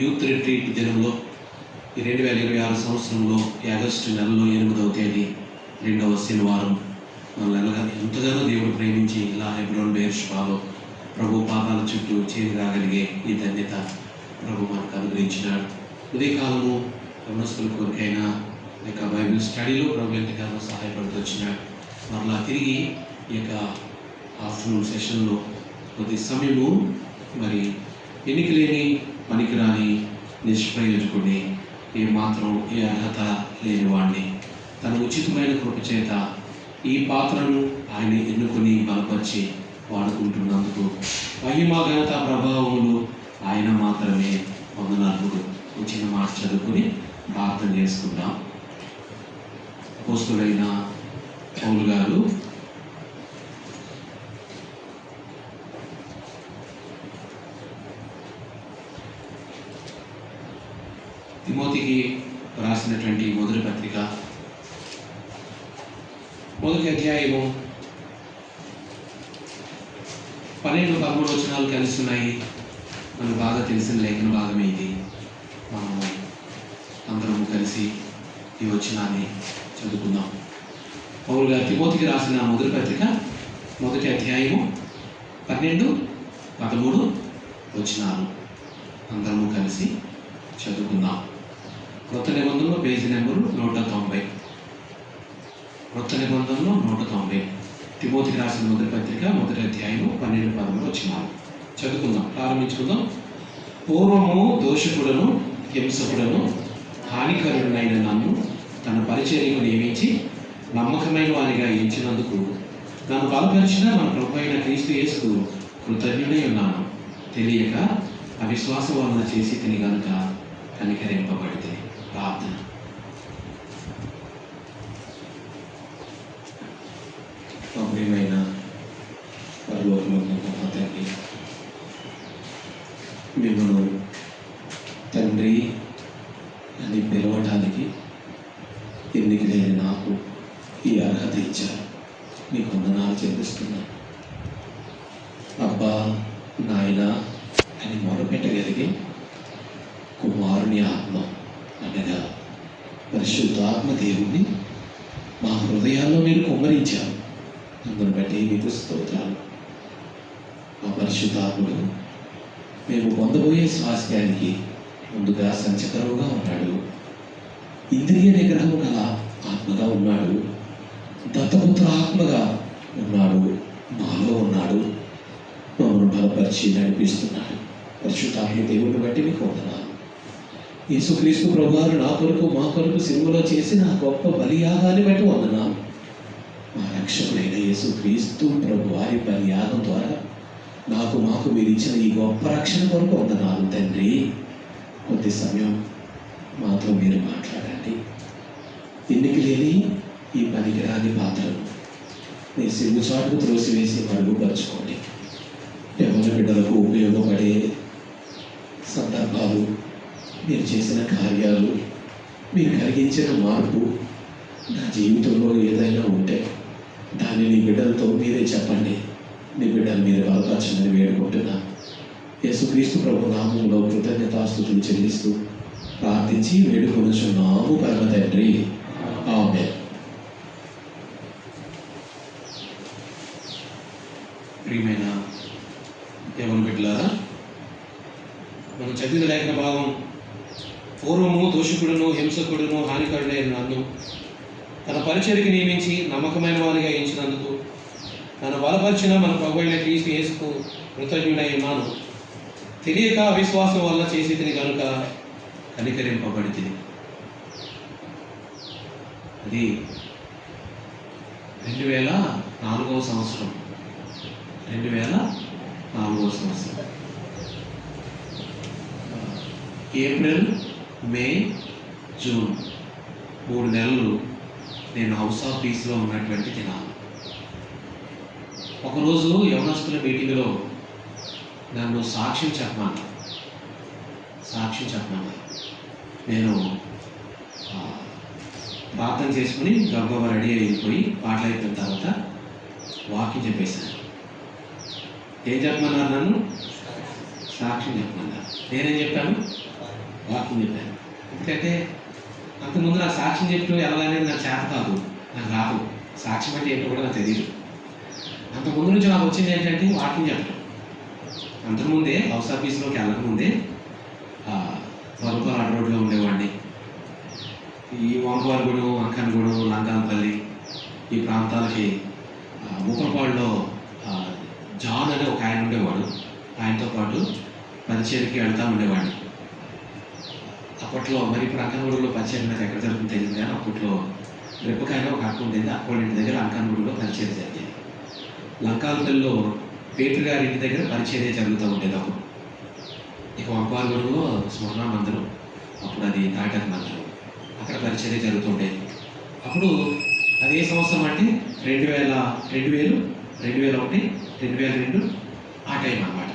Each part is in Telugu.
యూత్ రిట్రీట్ దినంలో ఈ 2026 సంవత్సరంలో ఈ ఆగస్టు నెలలో 8వ తేదీ 2వ శనివారం మనల్ని ఎంతగానో దేవుడు ప్రేమించి ఇలా హెబ్రోన్ బెయేర్షెబాలో ప్రభు పాదాల చుట్టూ చేరి రాగలిగే ఈ ధన్యత ప్రభు మనకు అనుగ్రహించినాడు. ఉదయకాలము యవనస్తుల కొరకైనా లేక బైబిల్ స్టడీలో ప్రభు ఎంతగానో సహాయపడుతూ వచ్చినాడు. మరలా తిరిగి ఈ యొక్క ఆఫ్టర్నూన్ సెషన్లో కొద్ది సమయము మరి ఎన్నికలేని పనికిరాని నిష్ప్రయోజకుడిని, ఏమాత్రం ఏ అర్హత లేని వాడిని తన ఉచితమైన కృప చేత ఈ పాత్రను ఆయన ఎన్నుకొని బలపరిచి వాడుకుంటున్నందుకు మహిమ ఘనత ప్రభావములు ఆయన మాత్రమే వందనాలు. వచ్చిన మాట చదువుకుని ప్రార్థన చేసుకుందాం. అపోస్తలుడైన పౌలు గారు తిమోతికి రాసినటువంటి మొదటి పత్రిక 1వ అధ్యాయము 12-13 వచనాలు కలిసి ఉన్నాయి. మనకు బాగా తెలిసిన లేఖన భాగమే ఇది. మనము అందరము కలిసి ఈ వచనాన్ని చదువుకుందాం. పౌలు గారు తిమోతికి రాసిన మొదటి పత్రిక 1వ అధ్యాయము 12-13 వచనాలు అందరము కలిసి చదువుకుందాం. కొత్త నిబంధనలో పేజీ నెంబరు 190. కొత్త నిబంధనలో 190. తిమోతికి రాసిన మొదటి పత్రిక 1వ అధ్యాయము 12-13 వచనాలు చదువుకుందాం. ప్రారంభించుకుందాం. పూర్వము దోషకుడను హింసకుడను హానికరుడనైన నన్ను తన పరిచర్యకు నియమించి నమ్మకమైన వారిగా ఎంచినందుకు నన్ను బలపరిచిన మన ప్రభు అయిన క్రీస్తు యేసుకు కృతజ్ఞుడై ఉన్నాను. తెలియక అవిశ్వాసం వలన చేసి తిని గనుక కనికరింపబడితే. ప్రార్థన. ప్రియమైన పరలోకమున్న మా తండ్రి, మిమ్మల్ని తండ్రి అని పిలవడానికి ఎన్నిక లేని నాకు ఈ అర్హత ఇచ్చారు. మీకు వందనాలు చెల్లిస్తున్నాను. అబ్బా నాయన అని మొరపెట్టగలిగే కుమారుని ఆత్మ అనగా పరిశుద్ధాత్మ దేవుణ్ణి మా హృదయాల్లో మీరు కుమ్మరించారు. అందుని బట్టి మీకు స్తోత్రాలు. మా పరిశుద్ధాత్ముడు మేము పొందబోయే స్వాస్థ్యానికి ముందుగా సంచకరువుగా ఉన్నాడు. ఇంద్రియ నిగ్రహము గల ఆత్మగా ఉన్నాడు. దత్తపుత్ర ఆత్మగా ఉన్నాడు. మాలో ఉన్నాడు. మమ్మల్ని బలపరిచి నడిపిస్తున్నాడు. పరిశుద్ధాత్మ దేవుని బట్టి మీకు వందనాలు. యేసుక్రీస్తు ప్రభువారు నా కొరకు మా కొరకు సిలువలో చేసిన గొప్ప బలియాగాన్ని బట్టి వందనాలు. మా రక్షకుడైన యేసుక్రీస్తు ప్రభువారి బలియాగం ద్వారా మాకు మీరు ఇచ్చిన ఈ గొప్ప రక్షణ కొరకు వందనాలు తండ్రి. కొద్ది సమయం మాతో మీరు మాట్లాడండి. ఎన్నిక లేని ఈ పనికిరాని పాత్రను మీ సిగ్గు చాటుకు త్రోసివేసి మరుగుపరచుకోండి. యవ్వన బిడ్డలకు ఉపయోగపడే సందర్భాలు, మీరు చేసిన కార్యాలు, మీరు కలిగించిన మార్పు నా జీవితంలో ఏదైనా ఉంటే దాన్ని నీ బిడ్డలతో మీరే చెప్పండి. నీ బిడ్డలు మీరు బలపరచమని వేడుకుంటున్నా. యేసుక్రీస్తు ప్రభు నామంలో కృతజ్ఞతాస్తుతులు చెల్లిస్తూ ప్రార్థించి వేడుకొనుచున్నాము పరమ తండ్రి. ఆమేన్. ప్రియమైన యవన బిడ్డలారా, మనం చదివిన లేఖన భాగం పూర్వము దోషకుడును హింసకుడును హానికరుడైన నన్ను తన పరిచర్యకి నియమించి నమ్మకమైన వారిగా ఎంచినందుకు నన్ను బలపరిచిన మన ప్రభు అయిన క్రీస్తు యేసుకు కృతజ్ఞుడై ఉన్నాను. తెలియక అవిశ్వాసం వల్ల చేసి తిని కనుక కనికరింపబడితే. అది 2004వ సంవత్సరం. 2004వ సంవత్సరం ఏప్రిల్, మే, జూన్ 3 నెలలు నేను హౌస్ ఆఫ్ పీస్లో ఉన్నటువంటి దినాలు. ఒకరోజు యవనస్తుల మీటింగ్లో నన్ను సాక్ష్యం చెప్పమన్నా. నేను ప్రార్థన చేసుకుని గబగబా రెడీ అయిపోయి పాటలు అయిపోయిన తర్వాత వాకింగ్ చెప్పేశాను. ఏం చెప్పమన్నారు? నన్ను సాక్ష్యం చెప్పమన్నా. నేనేం చెప్పాను? వాక్యం చెప్పాను. ఎందుకంటే అంతకుముందు నాకు సాక్ష్యం చెప్పడం ఎలాగనేది నాకు చేత కాదు, నాకు రాదు. సాక్ష్యం అంటే ఏంటో కూడా నాకు తెలియదు. అంతకుముందు నుంచి నాకు వచ్చింది ఏంటంటే వాక్యం చెప్పడం. అంతకుముందే హౌస్ ఆఫీస్లోకి వెళ్ళకముందే పరుపలాట రోడ్లో ఉండేవాడిని. ఈ వంకవారిగూడెం, వంకనగూడెం, లంకానపల్లి ఈ ప్రాంతాలకి ముక్కలపాడులో జాన్ అనే ఒక ఆయన ఉండేవాడు. ఆయనతో పాటు పరిచయకి వెళ్తూ ఉండేవాడిని. అప్పట్లో మరి ఇప్పుడు అంకనగూడెంలో పరిచయం నాకు ఎక్కడ జరుగుతుందో తెలియదు, కానీ అప్పట్లో రెప్పకాయలో ఒక అక్క ఉండేది. అక్కడ ఇంటి దగ్గర అంకనగూడెంలో పరిచయం జరిగేది. లంకానపల్లిలో పేతురు గారి ఇంటి దగ్గర పరిచర్య జరుగుతూ ఉండేది అప్పుడు. ఇక వంకవారిగూడెంలో స్మరణ మందిరం, అప్పుడు అది నాటక మందిరం, అక్కడ పరిచర్య జరుగుతుండేది. అప్పుడు అది ఏ సంవత్సరం అంటే 2001, 2002 ఆ టైం అన్నమాట.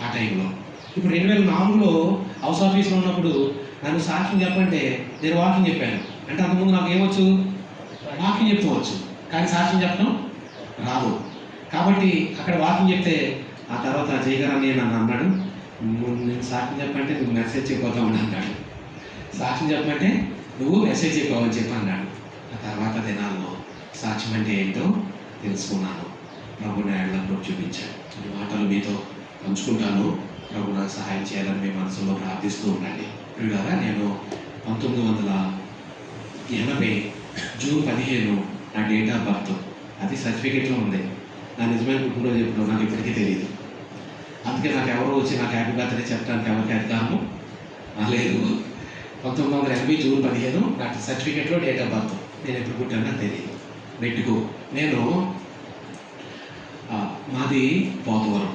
ఆ టైంలో ఇప్పుడు 2004లో హౌస్ ఆఫీస్లో ఉన్నప్పుడు నన్ను సాక్ష్యం చెప్పంటే నేను వాక్యం చెప్పాను. అంటే అంతకుముందు నాకు ఏమొచ్చు? వాక్యం చెప్పుకోవచ్చు, కానీ సాక్ష్యం చెప్పడం రాదు. కాబట్టి అక్కడ వాక్యం చెప్తే ఆ తర్వాత జయగారాన్ని నన్ను అన్నాడు, నేను సాక్ష్యం చెప్పంటే నువ్వు మెసేజ్ చెప్పిపోతావు అన్నాడు. సాక్ష్యం చెప్పమంటే నువ్వు మెసేజ్ చెప్పావని చెప్పి అన్నాడు. ఆ తర్వాత దినాల్లో సాక్ష్యం అంటే ఏంటో తెలుసుకున్నాను. ప్రభు నాయనప్పుడు చూపించాడు. ఈ మాటలు మీతో పంచుకుంటాను. ప్రభు నాకు సహాయం చేయాలని మీ మనసులో ప్రార్థిస్తూ ఉండండి. ప్రియులారా, నేను 1980 జూన్ 15 నా డేట్ ఆఫ్ బర్త్. అది సర్టిఫికేట్లో ఉంది. నా నిజమైన పుట్టినరోజు ఎప్పుడు నాకు ఇప్పటికీ తెలియదు. అందుకే నాకు ఎవరో వచ్చి నాకు హ్యాపీ బర్త్డే చెప్పడానికి ఎవరికి అధికారము లేదు. 1980 జూన్ 15 నాకు సర్టిఫికేట్లో డేట్ ఆఫ్ బర్త్. నేను ఎప్పుడు పుట్టానో నాకు తెలియదు. మెట్టుకు నేను మాది పోతవరం,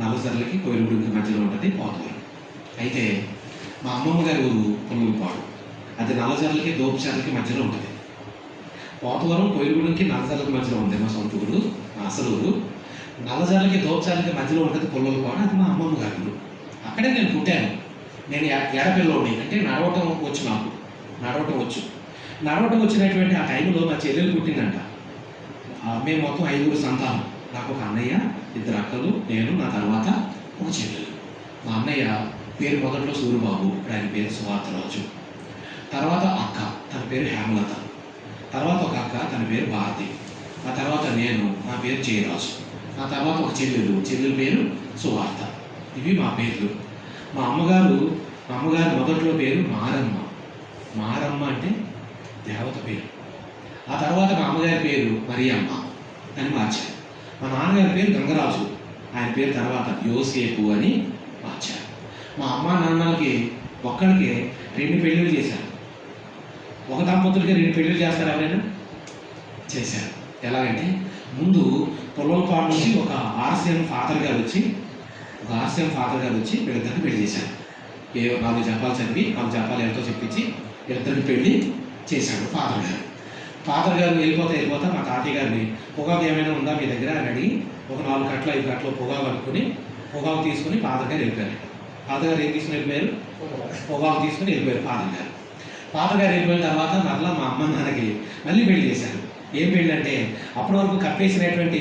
నల్లసర్లకి కోయిలగూడెంకి మధ్యలో ఉంటుంది పోతవరం. అయితే మా అమ్మమ్మ గారి ఊరు పుల్లలపాడు, అది నల్లజర్లకి దోపుచర్లకి మధ్యలో ఉంటుంది. పోతవరం కోయిలగూడెంకి నల్లజర్లకి మధ్యలో ఉంది మా సొంత ఊరు, మా అసలు ఊరు. నల్లజర్లకి దోపుచర్లకి మధ్యలో ఉంటుంది పుల్లలపాడు, అది మా అమ్మమ్మ గారి ఊరు. అక్కడే నేను పుట్టాను. నేను ఎడపిల్లోని, అంటే నడవటం వచ్చు, నాకు నడవటం వచ్చు. నడవటం వచ్చినటువంటి ఆ టైంలో మా చెల్లెలు పుట్టిందంట. మేము మొత్తం 5 సంతానం. నాకు ఒక అన్నయ్య, 2 అక్కలు, నేను, నా తర్వాత ఒక చెల్లెలు. మా అన్నయ్య పేరు మొదట్లో సూరిబాబు, ఇప్పుడు ఆయన పేరు సువార్తరాజు. తర్వాత అక్క, తన పేరు హేమలత. తర్వాత ఒక అక్క, తన పేరు భారతి. ఆ తర్వాత నేను, నా పేరు జయరాజు. ఆ తర్వాత ఒక చెల్లెలు పేరు సువార్త. ఇవి మా పేర్లు. మా అమ్మగారు మొదట్లో పేరు మారమ్మ. మారమ్మ అంటే దేవత పేరు. ఆ తర్వాత మా అమ్మగారి పేరు మరియమ్మ అని మార్చారు. మా నాన్నగారి పేరు గంగరాజు, ఆయన పేరు తర్వాత యోసేపు అని మార్చారు. మా అమ్మ నాన్నలకి ఒక్కడికి 2 పెళ్ళిళ్ళు చేశారు. ఒక దంపతులకి 2 పెళ్ళిళ్ళు చేస్తారు. ఎవరైనా చేశారు. ఎలాగంటే ముందు పొలంపాడు నుంచి ఒక ఆర్సీఎం ఫాదర్ గారు వచ్చి వీళ్ళిద్దరిని పెళ్లి చేశారు. 4 జపాలు చదివి 4 జపాలు ఎంతో చెప్పించి వీళ్ళిద్దరిని పెళ్లి చేశాడు ఫాదర్ గారు. వెళ్ళిపోతా మా తాతయ్య గారిని పొగాకు ఏమైనా ఉందా మీ దగ్గర అని అడిగి ఒక 4 కట్టలు 5 కట్టలు పొగాకు అనుకుని పొగాకు తీసుకుని ఫాదర్ గారు వెళ్ళిపోయారు. ఫాదర్ గారు ఏం తీసుకుని వెళ్ళిపోయారు? పొగాకు తీసుకుని వెళ్ళిపోయారు ఫాదర్ గారు వెళ్ళిపోయిన తర్వాత మరలా మా అమ్మ నాన్నకి మళ్ళీ పెళ్లి చేశారు. ఏం పెళ్ళి అంటే అప్పటి వరకు కప్పేసినటువంటి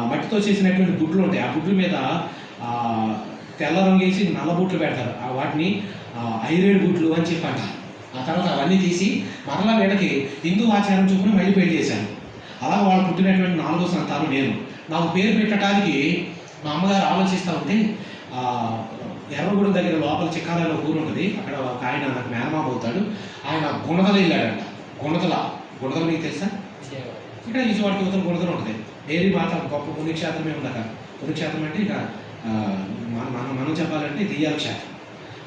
మట్టితో చేసినటువంటి గుడ్లు ఉంటాయి. ఆ గుడ్ల మీద తెల్ల రంగు వేసి నల్ల బుట్లు పెడతారు. వాటిని ఐరేడు గుడ్లు అని చెప్పి అంటారు. ఆ తర్వాత అవన్నీ తీసి మరలా వీళ్ళకి హిందూ ఆచారం చొప్పున మళ్ళీ పెళ్లి చేశాను. అలా వాళ్ళు పుట్టినటువంటి 4వ సంతానం నేను. నాకు పేరు పెట్టడానికి మా అమ్మగారు ఆలోచిస్తూ ఉంటే ఎర్రగూడెం దగ్గర లోపల చిక్కాలలో ఒక ఊరు ఉంటుంది. అక్కడ ఒక ఆయన నాకు మేనమామ అవుతాడు. ఆయన గుణదల వెళ్ళాడంట. గుణదల మీకు తెలుసా? ఇక్కడ ఈజీవాడికి యువతల గుణదల ఉంటుంది. డైరీ మాత్రం గొప్ప పుణ్యక్షేత్రమే ఉంది అక్కడ. పుణ్యక్షేత్రం అంటే ఇక మనం చెప్పాలంటే దెయ్యాల క్షేత్రం.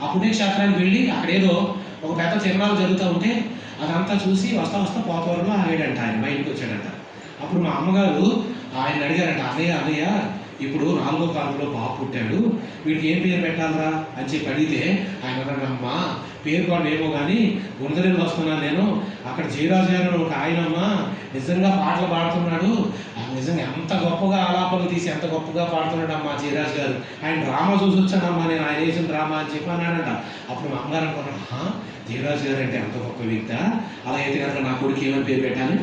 ఆ పుణ్యక్షేత్రానికి వెళ్ళి అక్కడేదో ఒక పెద్ద తిరణాలు జరుగుతూ ఉంటే అదంతా చూసి వస్తా పోతవరంలో ఆగాడంట. ఆయన మా ఇంటికి వచ్చాడంట. అప్పుడు మా అమ్మగారు ఆయన అడిగారంట, అన్నయ్య ఇప్పుడు 4వ కాలంలో బాబు పుట్టాడు, వీడికి ఏం పేరు పెట్టాలరా అని చెప్పి అడిగితే ఆయన అన్నాడమ్మా, పేరు కూడా ఏమో కానీ గుండెలు వస్తున్నాను నేను, అక్కడ జయరాజు గారు ఒక ఆయనమ్మ నిజంగా పాటలు పాడుతున్నాడు, నిజంగా ఎంత గొప్పగా ఆలాపనలు తీసి ఎంత గొప్పగా పాడుతున్నాడు అమ్మా జయరాజు గారు, ఆయన డ్రామా చూసి వచ్చానమ్మా నేను, ఆయన వేసిన డ్రామా అని చెప్పి అన్నాడంట. అప్పుడు మా అమ్మగారు అనుకున్నాడు, జయరాజు గారు అంటే ఎంత గొప్ప వ్యక్తి, అలా అయితే కనుక నా కొడుకు ఏమని పేరు పెట్టాలి?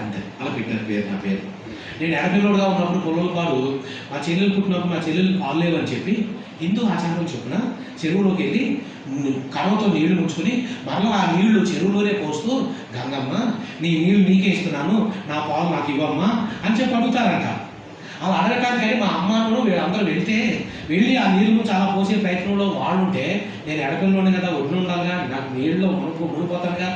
అంతే అలా పెట్టారు పేరు, నా పేరు. నేను ఎడపిల్లోడుగా ఉన్నప్పుడు పొల్లలపాడు మా చెల్లెలు పుట్టినప్పుడు మా చెల్లెలు పాలు లేవని చెప్పి హిందూ ఆచారం చొప్పున చెరువులోకి వెళ్ళి కడవతో నీళ్లు ముంచుకొని మరలా ఆ నీళ్లు చెరువులోనే పోస్తూ గంగమ్మ నీ నీళ్లు నీకే ఇస్తున్నాను, నా పాలు నాకు ఇవ్వమ్మా అని చెప్పి అడుగుతారంట. అలా అడగటానికని మా అమ్మను వీళ్ళందరూ వెళ్ళి ఆ నీళ్లు చాలా పోసే ప్రయత్నంలో వాడుంటే నేను ఎడపిల్లోనే కదా ఒడ్డు ఉండాలిగా, నాకు నీళ్ళలో మునిగిపోతానుగా,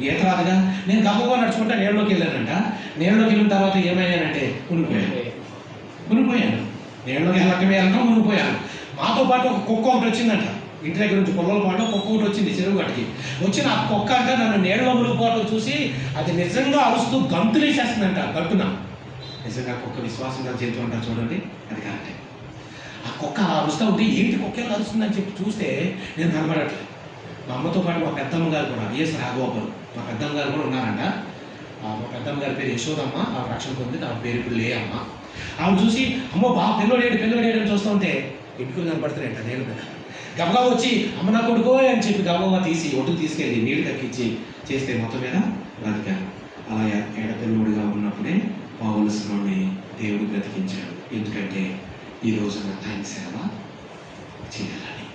ఈత రాదుగా. నేను గమ్మగా నడుచుకుంటా నీళ్ళలోకి వెళ్ళానంట. నీళ్ళలోకి వెళ్ళిన తర్వాత ఏమయ్యానంటే మునిగిపోయాను. నీళ్ళలోకి వెళ్ళటం మునిగిపోయాను. మాతో పాటు ఒక కుక్క ఒకటి వచ్చిందంట. ఇంటి దగ్గర నుంచి పొలాల పాటు కుక్క ఒకటి వచ్చింది చెరువు గట్టుకి. వచ్చిన ఆ కుక్క అంటే నన్ను నీళ్ళలో మునిగిపోవడం చూసి అది నిజంగా అరుస్తూ గంతులేసేస్తుందంట గట్టున. నిజంగా కుక్క విశ్వాసంగా జంతువు అంటారు చూడండి, అది కరెక్టే. ఆ కుక్క అరుస్తూ ఉంటే ఏంటి కుక్క ఎలా అరుస్తుందని చెప్పి చూస్తే నేను కనబడట్లేదు. మా అమ్మతో పాటు మా పెద్దమ్మ గారు కూడా ఏఎస్ రాఘవపురం మా పెద్దమ్మ గారు కూడా ఉన్నారంట. మా పెద్దమ్మ గారి పేరు యశోదమ్మ, ఆవిడ రక్షణ పొంది ఆవిడ పేరు ఇప్పుడు లేయమ్మ. ఆవిడ చూసి అమ్మో బాగా పిల్లోడేడు అని చూస్తూ ఉంటే ఇంటికి కనపడుతున్నాయంట. నేను గబగబా వచ్చి అమ్మ నా కొడుకో అని చెప్పి గబగబా తీసి ఒడ్డుకు తీసుకెళ్ళి నీళ్ళు కక్కించి చేస్తే మొత్తం మీద బ్రతికాను. అలా ఎడపిల్లోడిగా ఉన్నప్పుడే పౌలుని దేవుడు బ్రతికించాడు. ఎందుకంటే ఈ రోజున ఆయన సేవ చేయాలని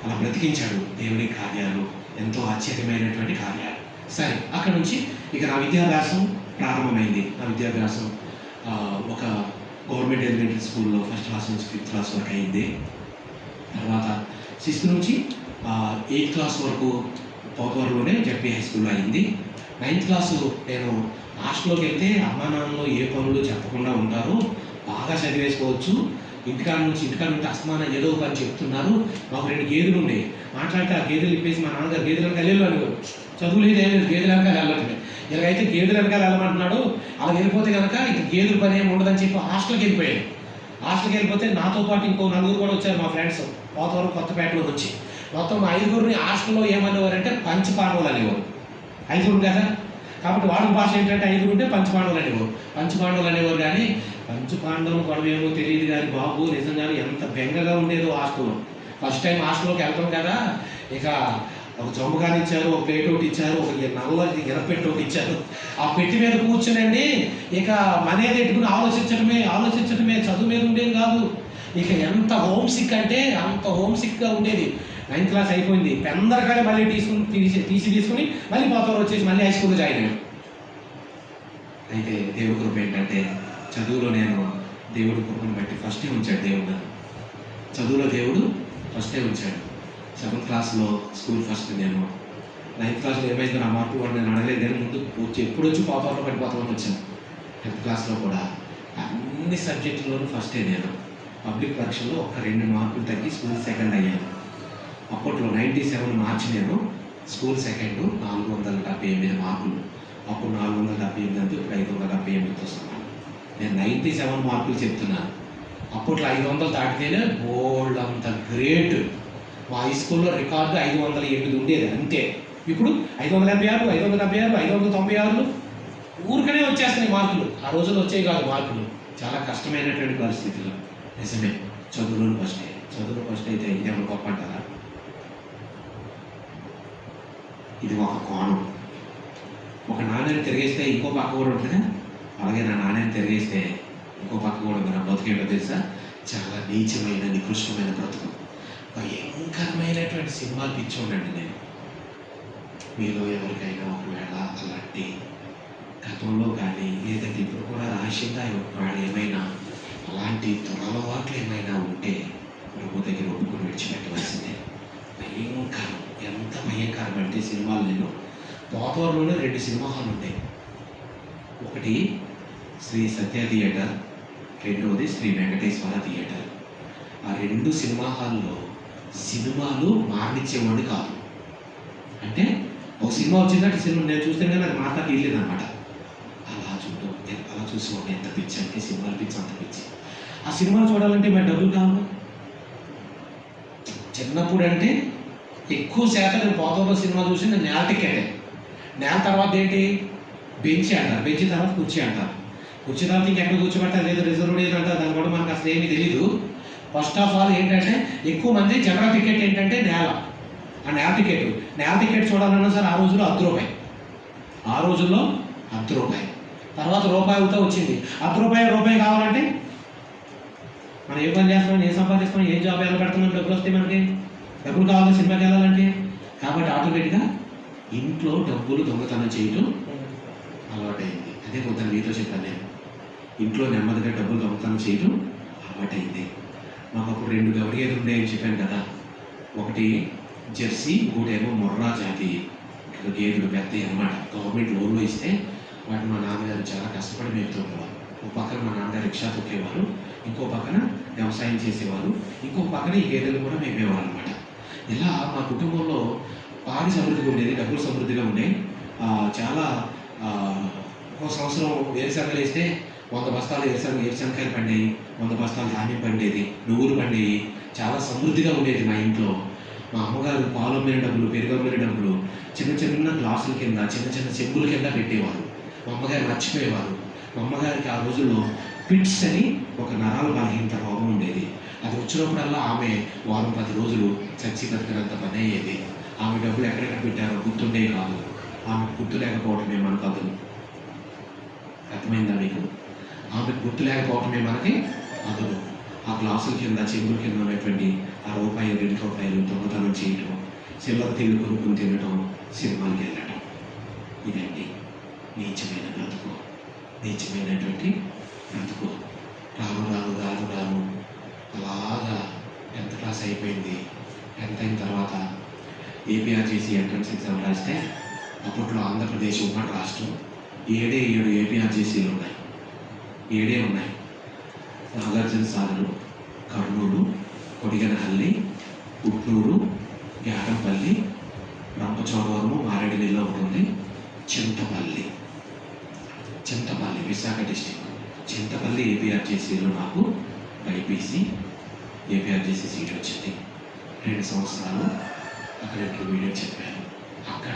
అలా బ్రతికించాడు. దేవుని కార్యాలు ఎంతో ఆశ్చర్యమైనటువంటి కార్యాలు. సరే, అక్కడ నుంచి ఇక నా విద్యాభ్యాసం ప్రారంభమైంది. నా విద్యాభ్యాసం ఒక గవర్నమెంట్ ఎలిమెంటరీ స్కూల్లో 1st క్లాస్ నుంచి 5th క్లాస్ వరకు అయింది. తర్వాత 6th నుంచి 8th క్లాస్ వరకు పోతవరంలోనే జడ్పీ హై స్కూల్లో అయింది. 9th క్లాసు నేను హాస్టల్లోకి వెళ్తే అమ్మా నాన్నలో ఏ పనులు చెప్పకుండా ఉంటారు, బాగా చదివేసుకోవచ్చు, ఇంటికాడ నుంచి అస్తమానం ఏదో ఒక పని చెప్తున్నారు. మాకు 2 గేదెలు ఉండేవి. మాట్లాడితే ఆ గేదెలు ఇప్పేసి మా నాన్నగారు గేదెల వెనకాల వెళ్ళు అనేవారు. చదువు లేదు ఏం లేదు, గేదెల వెనకాల వెళ్ళట్లేదు. ఇలాగైతే గేదెల వెనకాల వెళ్ళమంటున్నాడు. అలా వెళ్ళిపోతే కనుక ఇంక గేదెల పని ఏమి ఉండదని చెప్పి హాస్టల్కి వెళ్ళిపోయాడు. హాస్టల్కి వెళ్ళిపోతే నాతో పాటు ఇంకో 4 కూడా వచ్చారు మా ఫ్రెండ్స్ పోతవరం కొత్తపేటలో నుంచి. మొత్తం 5గురిని హాస్టల్లో ఏమనేవారంటే పంచపాండవులు అనేవారు. 5 కదా, కాబట్టి వాడుక భాష ఏంటంటే 5 ఉంటే పంచపాండవులు అనేవారు. కానీ పంచపాండవులు గొడవ ఏమో తెలియదు కానీ బాబు నిజంగానే ఎంత బెంగగా ఉండేదో హాస్టల్లో. ఫస్ట్ టైం హాస్టల్లోకి వెళ్తాం కదా, ఇక ఒక జొమ్మగాని ఇచ్చారు, ఒక ప్లేట్ ఒకటి ఇచ్చారు, ఒక నల్ల ఎనపెట్టి ఒకటి ఇచ్చారు. ఆ పెట్టి మీద కూర్చునండి ఇక మనేది పెట్టుకుని ఆలోచించడమే, చదువు మీద ఉండేది కాదు. ఇక ఎంత హోమ్ సిక్ అంటే అంత హోమ్ సిక్గా ఉండేది. 9th క్లాస్ అయిపోయింది. పెందరగానే మళ్ళీ తీసుకుని మళ్ళీ పోతవరం వచ్చేసి మళ్ళీ హై స్కూల్లో జాయిన్ అయ్యాను. అయితే దేవుడి కృప ఏంటంటే చదువులో నేను దేవుడి కృపను బట్టి ఫస్టే ఉంచాడు దేవుడు నన్ను. చదువులో దేవుడు ఫస్టే ఉంచాడు. 7th క్లాస్లో స్కూల్ ఫస్ట్ నేను. 9th క్లాస్లో ఏమైందో నా మార్కులు కూడా నేను అడగలేదు. నేను ముందు ఎప్పుడు వచ్చి పోతవరంలో పడిపోతామని వచ్చాను. 10th క్లాస్లో కూడా అన్ని సబ్జెక్టుల్లోనూ ఫస్టే నేను. పబ్లిక్ పరీక్షలో ఒక 2 మార్కులు తగ్గి స్కూల్ సెకండ్ అయ్యాను. అప్పట్లో 97 మార్చి నేను స్కూల్ సెకండ్ 478 మార్కులు. అప్పుడు 478 అంటే ఇప్పుడు 578తో సమానం. నేను 97 మార్కులు చెప్తున్నాను. అప్పట్లో 500 దాటితేనే బోల్డ్ అంత గ్రేట్. మా హై స్కూల్లో రికార్డు 508 ఉండేది అంతే. ఇప్పుడు 586, 576, 596 ఊరికనే వచ్చేస్తున్నాయి మార్కులు. ఆ రోజుల్లో వచ్చేవి కాదు మార్కులు. చాలా కష్టమైనటువంటి పరిస్థితులు. నిజమే, చదువులో ఫస్ట్ అయితే ఇదేమో గొప్ప అంటారా? ఇది ఒక కోణం. ఒక నాణ్యాన్ని తిరిగేస్తే ఇంకో పక్క కూడా ఉంటుంది. అలాగే నా నాణ్యాన్ని తిరిగేస్తే ఇంకో పక్క కూడా ఉంది. నా బ్రతుకేంటో తెలుసా? చాలా నీచమైన నికృష్టమైన బ్రతుకు. భయంకరమైనటువంటి సినిమాలు పిచ్చి ఉండండి. నేను మీలో ఎవరికైనా ఒకవేళ అలాంటి గతంలో కానీ లేదంటే ఇప్పుడు కూడా రహస్యంగా ఒకవేళ ఏమైనా అలాంటి దురలవాట్లు ఏమైనా ఉంటే ప్రభు దగ్గర ఒప్పుకొని విడిచిపెట్టవలసిందే. భయంకరం, ఎంత భయంకరం అంటే సినిమాలు. నేను పోతవరంలోనే 2 సినిమా హాల్ ఉంటాయి. ఒకటి శ్రీ సత్య థియేటర్, రెండవది శ్రీ వెంకటేశ్వర థియేటర్. ఆ 2 సినిమా హాల్లో సినిమాలు మారనిచ్చేవాడిని కాదు. అంటే ఒక సినిమా వచ్చిందంటే సినిమా నేను చూస్తే కానీ అది మాట్లాడి వెళ్ళేది అనమాట. అలా చూసేవాడిని. ఎంత పిచ్చి అంటే సినిమాలు పిచ్చి, అంత పిచ్చి. ఆ సినిమాలు చూడాలంటే మరి డబ్బులు కావాలి. చిన్నప్పుడు అంటే ఎక్కువ శాతం నేను పోతవరం సినిమా చూసి నేను నేల టికెటే. నేల తర్వాత ఏంటి? బెంచ్ అంటారు, బెంచ్ తర్వాత కుర్చీ అంటారు, కుర్చీ తర్వాత ఇంకెక్కడ కూర్చోబెట్టారు, లేదు రిజర్వ్ అంటారు. దాని కూడా మనకు అసలు ఏమీ తెలీదు. ఫస్ట్ ఆఫ్ ఆల్ ఏంటంటే ఎక్కువ మంది జనరల్ టికెట్ ఏంటంటే నేల. ఆ నేల టికెట్ చూడాలన్నా సరే ఆ రోజుల్లో 10 రూపాయలు. తర్వాత రూపాయి అవుతా వచ్చింది. రూపాయి కావాలంటే మనం ఏ పని చేస్తున్నాం, ఏం సంపాదిస్తున్నాం, ఏ జాబ్ ఎలా పెడుతున్నాం, డబ్బులు వస్తాయి మనకి. డబ్బులు కావాలి సినిమాకి వెళ్ళాలంటే. కాబట్టి ఆటోమేటిక్గా ఇంట్లో డబ్బులు దొంగతనం చేయటం అలవాటైంది. అదే కొంత మీతో చెప్పాను నేను. ఇంట్లో నెమ్మదిగా డబ్బులు దొంగతనం చేయటం అలవాటైంది. మాకు అప్పుడు 2 గవడి గేదెలు ఉన్నాయని చెప్పాను కదా. ఒకటి జెర్సీ, ఇంకోటేమో మొర్రా జాతి గేదెలు పెద్దవి అన్నమాట. గవర్నమెంట్ లోన్లో ఇస్తే వాటిని మా నాన్నగారు చాలా కష్టపడి మేపుతుండేవారు. ఒక పక్కన మా నాన్నగారు రిక్షా తొక్కేవారు, ఇంకో పక్కన వ్యవసాయం చేసేవారు, ఇంకో పక్కన ఈ గేదెలు కూడా మేపేవారు అనమాట. ఇలా మా కుటుంబంలో పాడి సమృద్ధిగా ఉండేది, డబ్బులు సమృద్ధిగా ఉండేవి. చాలా ఒక సంవత్సరం వేరుశనగలు వేస్తే 100 బస్తాలు వేరుశనకాయలు పండేవి, 100 బస్తాలు ధాన్యం పండేది, నువ్వులు పండేవి. చాలా సమృద్ధిగా ఉండేది మా ఇంట్లో. మా అమ్మగారు పాలు అమ్మిన డబ్బులు, పెరుగు అమ్మిన డబ్బులు చిన్న చిన్న గ్లాసుల కింద, చిన్న చిన్న చెంబుల కింద పెట్టేవారు. మా అమ్మగారు మర్చిపోయేవారు. మా అమ్మగారికి ఆ రోజుల్లో పిట్స్ అని ఒక నరాల బలహీనత రోగం ఉండేది. అది వచ్చినప్పుడల్లా ఆమె వారం 10 రోజులు చచ్చి బతికినంత పని అయ్యేది. ఆమె డబ్బులు ఎక్కడెక్కడ పెట్టారో గుర్తుండేవి కాదు. ఆమె గుర్తు లేకపోవటమే మన కథలు. అర్థమైందా మీకు? ఆమె గుర్తు లేకపోవటమే మనకి అదును. ఆ గ్లాసుల కింద, చెంబుల కింద ఉన్నటువంటి ఆ రూపాయి 2 రూపాయలు దొంగతనం చేయటం, చిల్లర తిండి కొనుక్కుని తినటం, సినిమాలకి వెళ్ళటం. ఇదండి నీచమైన బ్రతుకు, నీచమైనటువంటి బ్రతుకు. రాను రాను రాను రాను అలాగా 10th క్లాస్ అయిపోయింది. 10th అయిన తర్వాత ఏపీఆర్జేసీ ఎంట్రన్స్ ఎగ్జామ్ రాస్తే అప్పట్లో ఆంధ్రప్రదేశ్ ఉమ్మడి రాష్ట్రం 7 ఏపీఆర్జేసీలు ఉన్నాయి. 7 ఉన్నాయి. నాగార్జున సాగర్, కర్నూలు, కొడిగనహల్లి, పుట్నూరు, యాడంపల్లి, రంపచోడవరము, మారేడుమిల్లి ఉంటుంది, చింతపల్లి విశాఖ డిస్టిక్. చింతపల్లి ఏపీఆర్జేసీలో నాకు బైపీసీ ఏపీఆర్జేసీ సీట్ వచ్చింది. 2 సంవత్సరాలు అక్కడ ఇంటర్మీడియట్ చెప్పాను. అక్కడ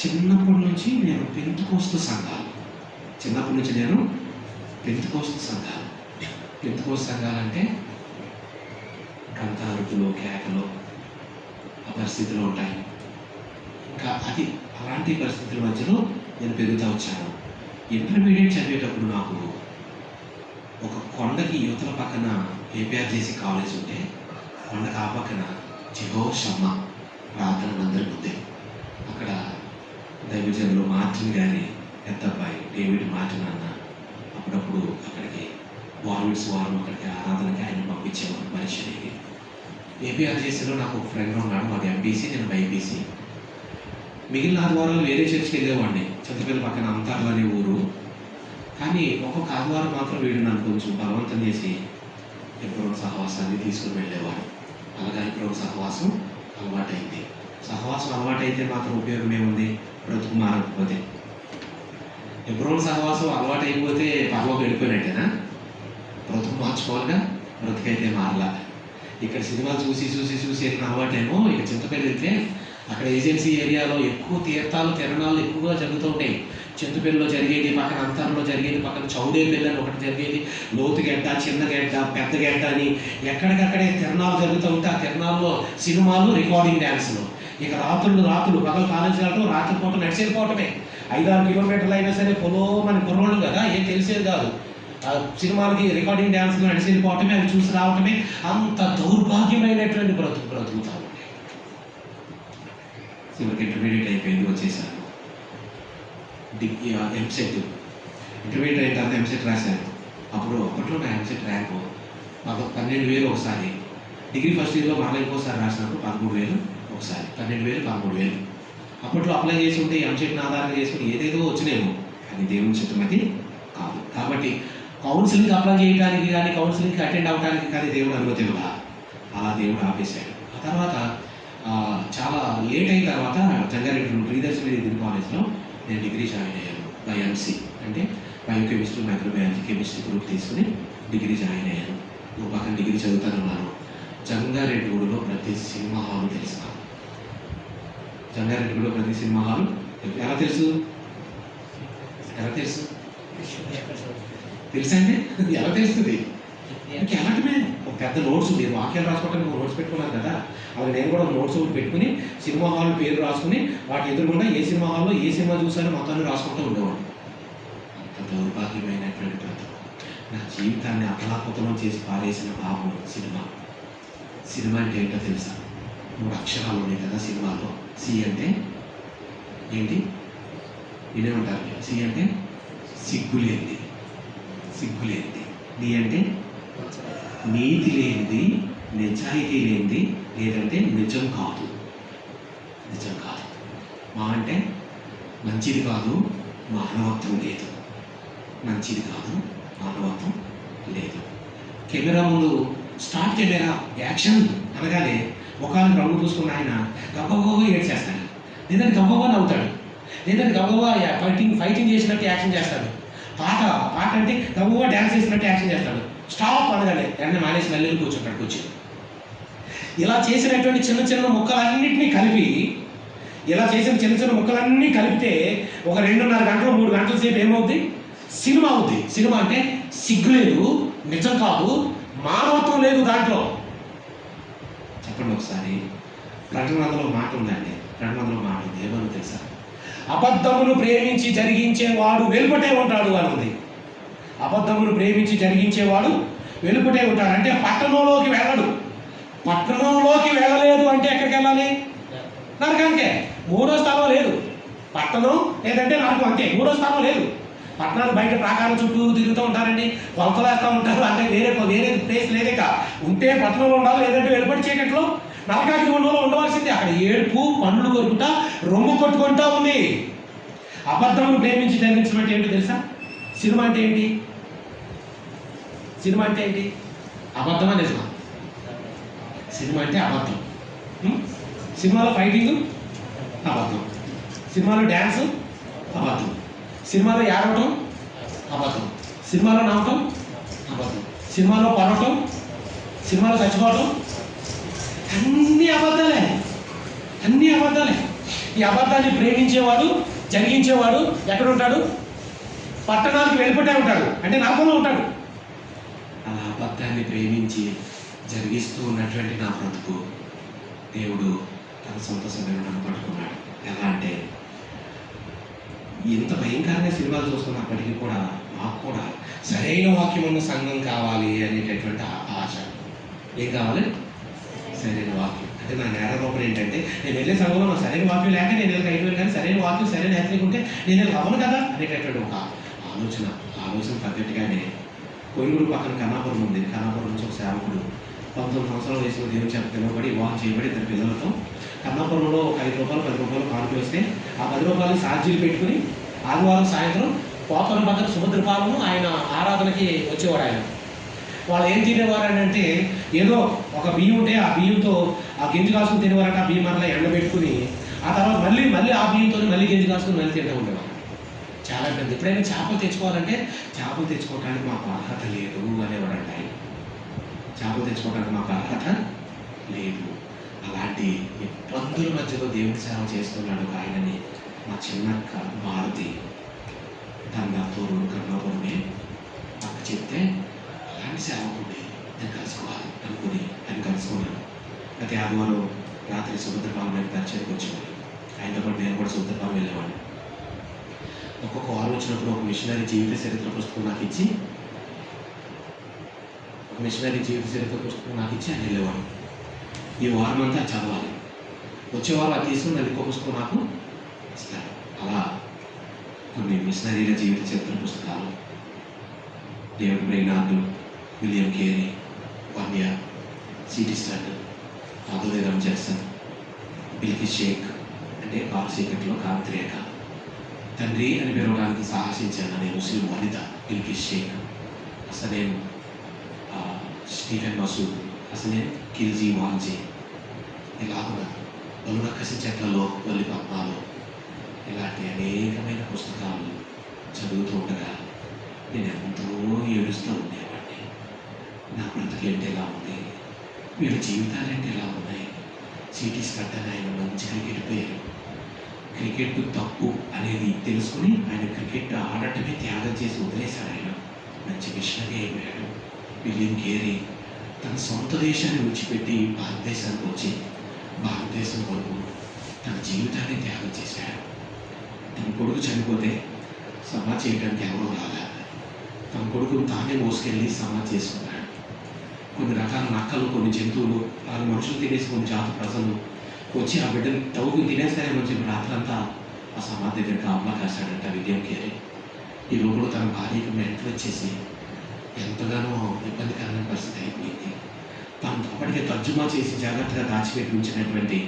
చిన్నప్పటి నుంచి నేను పెంతుకోస్తు సంఘాలు సంఘాలంటే కంతారుకులు, కేకలు ఆ పరిస్థితులు ఉంటాయి. ఇంకా అలాంటి పరిస్థితుల మధ్యలో నేను పెరుగుతూ వచ్చాను. ఇంటర్మీడియట్ చదివేటప్పుడు నాకు ఒక కొండకి యువతల పక్కన ఏపీఆర్జేసీ కాలేజ్ ఉంటే, కొండకి ఆ పక్కన జెహోషమ్మ ప్రార్థన మందిరం ఉంది. అక్కడ దైవజనులు మార్టిన్ గారి పెద్దబ్బాయి డేవిడ్ మార్టిన్ అన్న అప్పుడప్పుడు అక్కడికి వారం అక్కడికి ఆరాధనకి ఆయన పంపించేవారు పరిచయకి. ఏపీఆర్జేసీలో నాకు ఒక ఫ్రెండ్ ఉన్నాడు. వాడు ఎంపీసీ, నేను బైపీసీ. మిగిలిన ఆదివారాలు వేరే చర్చికి వెళ్ళేవాడిని. చింతపల్లి పక్కన అంతార్లు అనే ఊరు. కానీ ఒక్కొక్క ఆదివారం మాత్రం వీడు నన్ను కొంచెం బలవంతం చేసి ఎప్పుడో సహవాసాన్ని తీసుకుని వెళ్ళేవాడు. అలాగా ఎప్పుడో సహవాసం అలవాటైంది. సహవాసం అలవాటైతే మాత్రం ఉపయోగం ఏముంది? బ్రతుకు మారకపోతే. ఎప్పుడో సహవాసం అలవాటైపోతే పర్లోకి వెళ్ళిపోయినట్టేనా? బ్రతుకు మార్చుకోవాలిగా. బ్రతుకైతే మారలా. ఇక్కడ సినిమాలు చూసి వెళ్ళిన అలవాటేమో ఇక చింతపల్లి వెళ్తే అక్కడ ఏజెన్సీ ఏరియాలో ఎక్కువ తీర్థాలు, తిరణాలు ఎక్కువగా జరుగుతూ ఉంటాయి. చింతపల్లిలో జరిగేది, పక్కన అంతరంలో జరిగేది, పక్కన చౌడేపల్లి అని ఒకటి జరిగేది. లోతు గడ్డ, చిన్న గడ్డ, పెద్ద గడ్డ అని ఎక్కడికక్కడే తిరణాలు జరుగుతూ ఉంటే ఆ తిరణాల్లో సినిమాలు, రికార్డింగ్ డ్యాన్సులు. ఇక రాత్రులు పగలు కాలేజీ వెళ్ళటం, రాత్రిపూట నడిచి వెళ్ళిపోవటమే. 5-6 కిలోమీటర్లు అయినా సరే మన కుర్రోళ్ళు కదా, ఏం తెలిసేది కాదు. సినిమాలకి, రికార్డింగ్ డ్యాన్స్లు నడిచి వెళ్ళిపోవటమే, అవి చూసి రావటమే. అంత దౌర్భాగ్యమైనటువంటి బ్రతుకుతాము. చివరికి ఇంటర్మీడియట్ అయిపోయింది, వచ్చేసాను. ఎంసెట్ ఇంటర్మీడియట్ అయిన తర్వాత ఎంసెట్ రాశాను. అప్పట్లో నా ఎంసెట్ ర్యాంకు 12,000 ఒకసారి. డిగ్రీ ఫస్ట్ ఇయర్లో మరలా ఇంకోసారి రాసినప్పుడు 13,000 ఒకసారి, 12,000, 13,000. అప్పట్లో అప్లై చేసి ఉంటే ఎంసెట్ని ఆధారంగా చేసుకుని ఏదేదో వచ్చినాయేమో, కానీ దేవుని చిత్తమది కాదు. కాబట్టి కౌన్సిలింగ్ అప్లై చేయడానికి కానీ, కౌన్సిలింగ్కి అటెండ్ అవ్వడానికి కానీ దేవుడు అనుమతి ఇవ్వాలా. అలా దేవుడు ఆపేశాడు. ఆ తర్వాత చాలా లేట్ అయిన తర్వాత జంగారెడ్డి ప్రియదర్శిని డిగ్రీ కాలేజ్లో నేను డిగ్రీ జాయిన్ అయ్యాను. బైఎంసీ అంటే బయోకెమిస్ట్రీ, మైక్రోబయాలజీ, కెమిస్ట్రీ గ్రూప్ తీసుకుని డిగ్రీ జాయిన్ అయ్యాను. ఒక పక్కన డిగ్రీ చదువుతానున్నాను. జంగారెడ్డిగూడలో ప్రతి సినిమా హాల్ తెలుసు. జంగారెడ్డిగూడలో ప్రతి సినిమా హాల్ ఎలా తెలుసు తెలుసండి? ఎలా తెలుస్తుంది? ఎలాంటిమే ఒక పెద్ద నోట్స్, మీరు వాక్యాలు రాసుకోవడానికి ఒక నోట్స్ పెట్టుకున్నారు కదా, అలా నేను కూడా నోట్స్ ఒకటి పెట్టుకుని సినిమా హాల్ పేరు రాసుకుని వాటి ఎదురుకుండా ఏ సినిమా హాల్లో ఏ సినిమా చూసారో మొత్తాన్ని రాసుకుంటూ ఉండేవాడు. దౌర్భాగ్యమైనటువంటి బ్రతుకు, నా జీవితాన్ని అతలాకుతలం చేసి పారేసిన పాపం సినిమా. సినిమా అంటే ఏంటో తెలుసా? 3 అక్షరాలు ఉన్నాయి కదా సినిమాలో. సి అంటే ఏంటి? వినే ఉంటారు. సి అంటే సిగ్గులేనిది, సిగ్గులేనిది. డి అంటే నీతి లేనిది, నిజాయితీ లేనిది, లేదంటే నిజం కాదు, నిజం కాదు. మా అంటే మంచిది కాదు, మానవత్వం లేదు. మంచిది కాదు, మానవత్వం లేదు. కెమెరా ముందు స్టార్ట్ కెమెరా యాక్షన్ అనగానే ముఖానికి రంగు పూసుకున్న ఆయన గబ్బగా ఏడ్చేస్తాడు, లేదంటే గబ్బగా నవ్వుతాడు, లేదంటే గబ్బగా ఫైటింగ్ చేసినట్టు యాక్షన్ చేస్తాడు. పాట అంటే గబ్బగా డ్యాన్స్ చేసినట్టు యాక్షన్ చేస్తాడు. స్టాప్ అనగానే వెంటనే మానేసి నల్లి కూర్చుంటాడు కూర్చొని. ఇలా చేసినటువంటి చిన్న చిన్న ముక్కలన్నింటినీ కలిపి, ఇలా చేసిన చిన్న చిన్న ముక్కలన్నీ కలిపితే ఒక 2.5 గంటలు 3 గంటల సేపు ఏమవుద్ది? సినిమా అవుద్ది. సినిమా అంటే సిగ్గు లేదు, నిజం కాదు, మానవత్వం లేదు దాంట్లో. చెప్పండి ఒకసారి. ప్రకటనలో మాట ఉందండి, ప్రకటనలో మాట ఉంది. ఏమన్నా తెలుసా? అబద్ధమును ప్రేమించి జరిగించేవాడు వెలుపటే ఉంటాడు అని ఉంది. అబద్ధమును ప్రేమించి జరిగించేవాడు వెలుపటే ఉంటాడు అంటే పట్టణంలోకి వెళ్ళడు. పట్టణంలోకి వెళ్ళలేదు అంటే ఎక్కడికి వెళ్ళాలి? నరకానికే. 3వ స్థానం లేదు. పట్టణం లేదంటే నరకం, అంతే. 3వ స్థానం లేదు. పట్టణాలు బయట ప్రాకారం చుట్టూ తిరుగుతూ ఉంటారండి, కొలతలు వేస్తూ ఉంటారు, అంటే వేరే ప్లేస్ లేదేక. ఉంటే పట్టణంలో ఉండాలి, లేదంటే వెలుపడి చీకట్లో నరకానికి ఉండవలసిందే. అక్కడ ఏడుపు, పండ్లు కొరుకుతా, రొమ్ము కొట్టుకుంటా ఉంది. అబద్ధమును ప్రేమించి జరిగించడం అంటే ఏంటో తెలుసా? సినిమా అంటే ఏంటి? సినిమా అంటే ఏంటి? అబద్ధమా నిజమా? సినిమా అంటే అబద్ధం. సినిమాలో ఫైటింగ్ అబద్ధం, సినిమాలో డ్యాన్స్ అబద్ధం, సినిమాలో ఏడవటం అబద్ధం, సినిమాలో నవ్వటం అబద్ధం, సినిమాలో పడవటం, సినిమాలో చచ్చిపోవటం, అన్నీ అబద్ధాలే, అన్నీ అబద్ధాలే. ఈ అబద్ధాన్ని ప్రేమించేవాడు, జరిగించేవాడు ఎక్కడ ఉంటాడు? పట్టణానికి వెళ్ళిపోతే ఉంటాడు, అంటే నరకంలో ఉంటాడు. అలా అబద్ధాన్ని ప్రేమించి జరిగిస్తూ ఉన్నటువంటి నా బ్రతుకు దేవుడు తన సొంత సమయంలో నన్ను పట్టుకున్నాడు. ఎలా అంటే, ఇంత భయంకరమైన సినిమాలు చూస్తున్నప్పటికీ కూడా మాకు కూడా సరైన వాక్యం ఉన్న సంఘం కావాలి అనేటటువంటి ఆశ. ఏం కావాలి? సరైన వాక్యం. అంటే నా నేరలోపం ఏంటంటే, నేను వెళ్ళే సంఘంలో నాకు సరైన వాక్యం లేక నేను వెళ్ళక అయిపోయాను, కానీ సరైన వాక్యం సరైన హెచ్చరిక ఉంటే నేను వెళ్ళి అవ్వను కదా అనేటటువంటి ఒక ఆలోచన తగ్గట్టుగానే కొయ్యూరు పక్కన కన్నాపురం ఉంది. కన్నాపురం నుంచి ఒక సేవకుడు 19 సంవత్సరాల వయసులో దేవుని చేత పిలువబడి వివాహం చేయబడి 2 పిల్లలతో కన్నాపురంలో ఒక 5 రూపాయలు 10 రూపాయలు కానుక వస్తే ఆ 10 రూపాయలు ఛార్జీలు పెట్టుకుని ఆదివారం సాయంత్రం పోతవరం పక్కన సముద్రపాలము ఆయన ఆరాధనకి వచ్చేవాడు. ఆయన వాళ్ళు ఏం తినేవారు అంటే, ఏదో ఒక బియ్యం ఉంటే ఆ బియ్యంతో ఆ గింజి కాసుకుని తినేవారంటే ఆ బియ్యం అట్లా ఎండబెట్టుకుని ఆ తర్వాత మళ్ళీ ఆ బియ్యంతో మళ్ళీ గింజి కాసుకుని మళ్ళీ తింటూ ఉండేవారు. చాలా పెద్ద. ఎప్పుడైనా చేపలు తెచ్చుకోవాలంటే చేపలు తెచ్చుకోవడానికి మాకు అర్హత లేదు అనేవాడంట ఆయన. చేపలు తెచ్చుకోవడానికి మాకు అర్హత లేదు. అలాంటి ఇబ్బందుల మధ్యలో దేవుడి సేవ చేస్తున్నాడు ఒక ఆయనని మా చిన్నక్క భారతి దండాతూరు కర్ణాపురమే నాకు చెప్తే, అలాంటి సేవకుడి నేను కలుసుకోవాలి అనుకుని ఆయన కలుసుకున్నాను. ప్రతి ఆదివారం రాత్రి సముద్రపాలెం పరిచయకు వచ్చేవాడు. ఆయనతో పాటు నేను కూడా సముద్రపాలెం వెళ్ళేవాడిని. ఒక్కొక్క వారం వచ్చినప్పుడు ఒక మిషనరీ జీవిత చరిత్ర పుస్తకం నాకు ఇచ్చి ఆయన వెళ్ళేవాడు. ఈ వారం అంతా చదవాలి, వచ్చే వారం అది తీసుకుని మళ్ళీ ఇంకో పుస్తకం నాకు ఇస్తారు. అలా కొన్ని మిషనరీల జీవిత చరిత్ర పుస్తకాలు, డేవిడ్ బ్రెయినార్డ్, విలియం కేరీ, వన్యా, C T Studd, Adoniram Judson, Bilquis Sheikh అంటే పాలసీకట్లో కాంతిరేఖ, తండ్రి అని పిలవడానికి సాహసించాను అనే ముస్లిం వనిత బిల్కి షేక్, అసలేం స్టీఫెన్ మసూద్, అసలేం కిల్జీ వాంజీ, ఇలాగా బలునక్కసి చెట్లలో వల్లి పద్మాలు, ఇలాంటి అనేకమైన పుస్తకాలు చదువుతూ ఉండగా నేను ఎంతో ఏడుస్తూ ఉండేవాడిని. నా బ్రతుకేంటి ఎలా ఉంది, వీళ్ళ జీవితాలేంటి ఎలా ఉన్నాయి. సిటీ స్టడ్ అని ఆయన మంచి క్రికెట్ ప్లేయర్, క్రికెట్ తప్పు అనేది తెలుసుకుని ఆయన క్రికెట్ ఆడటమే త్యాగం చేసి వదిలేశాడు. ఆయన మంచి మిషనరీ అయిపోయాడు. విలియం కేరీ తన సొంత దేశాన్ని విడిచిపెట్టి భారతదేశానికి వచ్చి భారతదేశం కొరకు తన జీవితాన్ని త్యాగం చేశాడు. తన కొడుకు చనిపోతే సమాధి చేయడానికి ఎవరో రాలే. తన కొడుకును తానే మోసుకెళ్ళి సమాధి చేసుకున్నాడు. కొన్ని రకాల నక్కలు, కొన్ని జంతువులు, వాళ్ళు మనుషులు తినేసి కొన్ని జాతి ప్రజలు వచ్చి ఆ బిడ్డను తవ్వుకుని తినేస్తారేమో చెప్పి రాత్రంతా ఆ సమాధి దగ్గర కాపలా కాశాడంట విలియం కేరీ. ఈ లోపల తన భార్యకు మెంటలు వచ్చేసి ఎంతగానో ఇబ్బందికరమైన పరిస్థితి అయిపోయింది. తను అప్పటికే తర్జుమా చేసి జాగ్రత్తగా దాచిపెట్టి ఉంచినటువంటి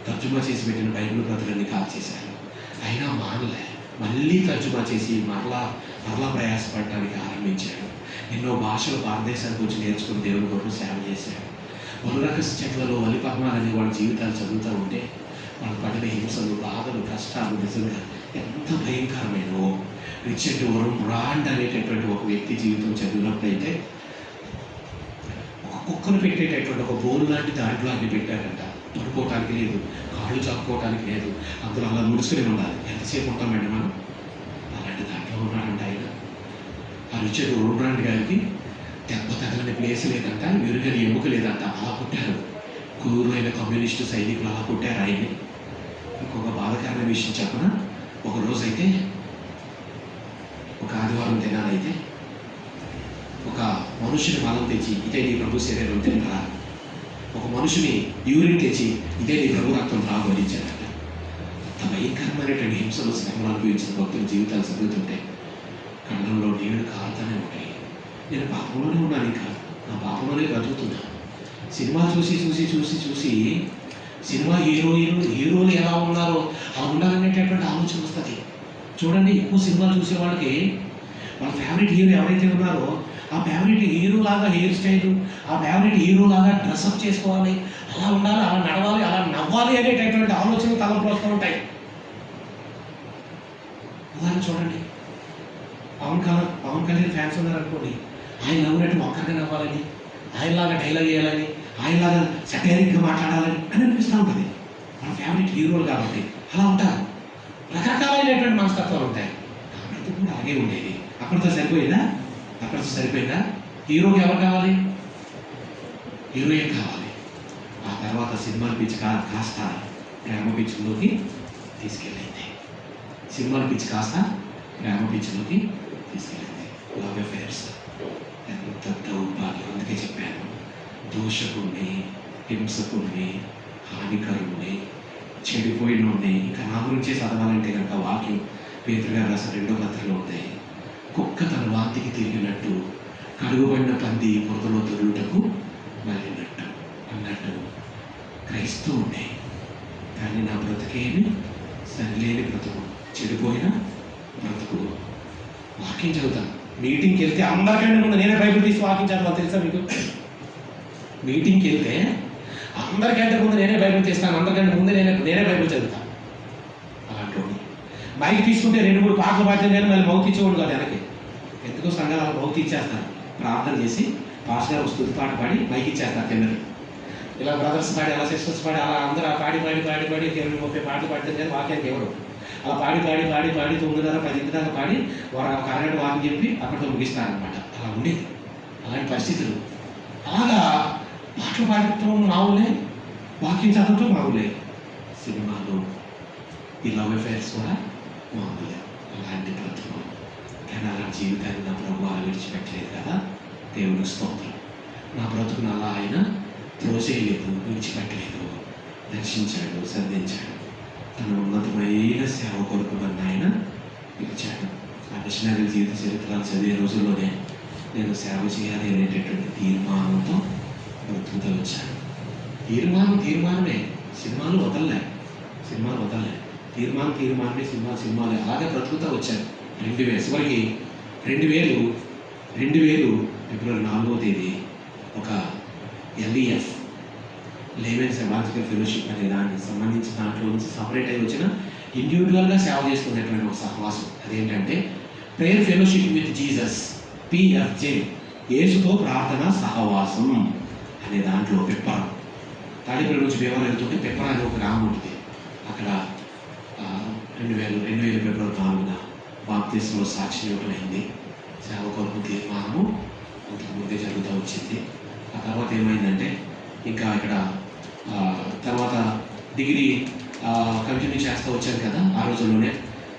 తర్జుమా చేసి పెట్టిన బైబిల్ ప్రతులన్నీ కాల్ చేశారు. అయినా మానలే. మళ్ళీ తర్జుమా చేసి మరలా ప్రయాసపడటానికి ఆరంభించాడు. ఎన్నో భాషలు భారతదేశానికి వచ్చి నేర్చుకుని దేవుని కొరకు సేవ చేశాడు. వలురకస్ చెట్లలో వలి పద్మాలని వాళ్ళ జీవితాలు చదువుతూ ఉంటే వాళ్ళు పడిన హింసలు, బాధలు, కష్టాలు నిజంగా ఎంత భయంకరమైనవో రిచర్డ్ వరుణ్ బ్రాండ్ అనేటటువంటి ఒక వ్యక్తి జీవితం చదివినప్పుడైతే ఒక కుక్కను పెట్టేటటువంటి ఒక బోన్ లాంటి దాంట్లో అన్ని పెట్టారంట. పడుకోవటానికి లేదు, కాళ్ళు చాపుకోవటానికి లేదు, అందులో అలా ముడుచుకుని ఉండాలి. ఎంతసేపు ఉంటామండి మనం? అలాంటి దాంట్లో ఉన్నాడంట ఆయన. ఆ రిచర్డ్ వరుణ్ బ్రాండ్ గారికి దెబ్బ తగలని ప్లేస్ లేదంట, విరుగని ఎముక లేదంట. అలా పుట్టారు. క్రూరైన కమ్యూనిస్టు సైనికులు అలా పుట్టారు ఆయన్ని. ఇంకొక బాధాకరమైన విషయం చెప్పన, ఒకరోజైతే ఒక ఆదివారం దినాలైతే ఒక మనుషుని మలం తెచ్చి ఇదే నీ ప్రభు శరీరం తినరా, ఒక మనుషుని యూరిన్ తెచ్చి ఇదే నీ ప్రభు రక్తం రాబోడించారట. అంత భయంకరమైనటువంటి హింసలు, శ్రమలు అనుభవించిన భక్తుల జీవితాలు చదువుతుంటే కళ్ళంలో నీళ్లు కారుతూనే ఉంటాయి. నేను పాపంలోనే ఉన్నాను, ఇంకా నా పాపంలోనే బ్రతుకుతున్నాను. సినిమా చూసి సినిమా హీరోలు ఎలా ఉన్నారో అలా ఉండాలనేటటువంటి ఆలోచన వస్తుంది. చూడండి, ఎక్కువ సినిమా చూసే వాళ్ళకి వాళ్ళ ఫేవరెట్ హీరో ఎవరైతే ఉన్నారో ఆ ఫేవరెట్ హీరో లాగా హెయిర్ స్టైల్, ఆ ఫేవరెట్ హీరో లాగా డ్రెస్అప్ చేసుకోవాలి, అలా ఉండాలి, అలా నడవాలి, అలా నవ్వాలి అనేటటువంటి ఆలోచనలు తలపులు వస్తూ ఉంటాయి. ఉదాహరణ చూడండి, పవన్ కళ్యాణ్ ఫ్యాన్స్ ఉన్నారనుకోండి, ఆయన నవ్వునట్టు ఒక్కరిగా నవ్వాలని, ఆయనలాగా డైలాగ్ వేయాలని, ఆయనలాగా సటైరిక్గా మాట్లాడాలని అని అనిపిస్తూ ఉంటుంది. మన ఫేవరెట్ హీరోలు కాబట్టి అలా ఉంటారు. రకరకాలైనటువంటి మనస్తత్వాలు ఉంటాయి. కాబట్టి కూడా అలాగే ఉండేది. అక్కడితో సరిపోయిందా? హీరోకి ఎవరు కావాలి? హీరోయిన్ కావాలి. ఆ తర్వాత సినిమాల పిచ్చి కాస్త ప్రేమ పిచ్చిలోకి తీసుకెళ్ళింది. లవ్ అఫేర్స్ ఎంత దౌర్భాగ్యం. అందుకే చెప్పాను, దోషకుణ్ణి, హింసకుణ్ణి, హానికరుణ్ణి, చెడిపోయినోడిని. ఇంకా నా గురించే చదవాలంటే కనుక వాక్యం పేతురు గారు రాసిన 2వ పత్రికలో ఉంది. కుక్క తన వాంతికి తిరిగినట్టు, కడుగుబడిన పంది బురదలో తొలుటకు మళ్ళినట్టు అన్నట్టు క్రైస్తవుడే. కానీ నా బ్రతుకేమి సరిలేని బ్రతుకు, చెడిపోయిన బ్రతుకు. వాక్యం చదువుతాను. మీటింగ్కి వెళ్తే అందరికంటే ముందు నేనే బైబిల్ తీసి వాక్యం చదవాలి. తెలుసా మీకు? మీటింగ్కి వెళ్తే అందరికంటే ముందు నేనే బైబిల్ తీస్తాను, అందరికంటే ముందు నేనే బైబిల్ చదువుతాను. అలాంటి మైక్ తీసుకుంటే 2-3 పాటలు పాడితే కానీ మళ్ళీ మౌత్ ఇచ్చేవాడు కాదు వెనక్కి. ఎందుకో సంఘాలు మౌత్ ఇచ్చేస్తారు. ప్రార్థన చేసి పాస్ గారు స్తుతి పాట పాడి మైక్ ఇచ్చేస్తారు కిందకి. ఇలా బ్రదర్స్ పాడి, అలా సిస్టర్స్ పాడి, అలా అందరూ పాడి 20-30 పాటలు పాడితే కానీ వాక్యానికి ఎవరు అలా పాడి 9:30-10 దాకా పాడి వారు ఒక అరగంట వాక్యం చెప్పి అక్కడితో ముగిస్తారనమాట. అలా ఉండేది, అలాంటి పరిస్థితులు. అలాగా పాటలు పాడటం మామూలే, వాక్యం చదవటం మామూలే, సినిమాలు, ఈ లవ్ అఫేర్స్ కూడా మామూలే. అలాంటి బ్రతుకు. కానీ అలాంటి జీవితాన్ని నా ప్రభు విడిచిపెట్టలేదు కదా. దేవుడికి స్తోత్రం. నా బ్రతుకును అలా ఆయన త్రోసేయలేదు, విడిచిపెట్టలేదు, దర్శించాడు, సంధించాడు. తన ఉన్నతమైన సేవ కొరకు నన్ను ఆయన పిలిచాడు. ఆ మిషనరీ జీవిత చరిత్రలు చదివే రోజుల్లోనే నేను సేవ చేయాలి అనేటటువంటి తీర్మానంతో బ్రతుకుతూ వచ్చాను. తీర్మానమే. సినిమాలు వదలలే. తీర్మానమే. సినిమాలే. అలాగే బ్రతుకుతూ వచ్చాను. 2000 ఫిబ్రవరి 4వ తేదీ ఒక LEF, లేమెన్స్ ఎవాంజలికల్ ఫెలోషిప్ అనే దానికి సంబంధించిన దాంట్లో నుంచి సపరేట్ అయి వచ్చిన ఇండివిజువల్గా సేవ చేసుకునేటువంటి ఒక సహవాసం. అదేంటంటే prayer fellowship with Jesus, PFJ, యేసుతో ప్రార్థన సహవాసం అనే దాంట్లో పెప్పరం. తాడిపల్లి నుంచి భీమవరం వెళ్తుంటే పెప్పర అనే ఒక గ్రామం ఉంటుంది. అక్కడ 2000 ఫిబ్రవరి 4న బాప్తిస్మలో సాక్షి ఇవ్వడం అయింది. సేవ కొరకు తీర్మానము అంతకుముందే జరుగుతూ వచ్చింది. ఆ తర్వాత ఏమైందంటే ఇంకా ఇక్కడ తర్వాత డిగ్రీ కంటిన్యూ చేస్తూ వచ్చాను కదా. ఆ రోజుల్లోనే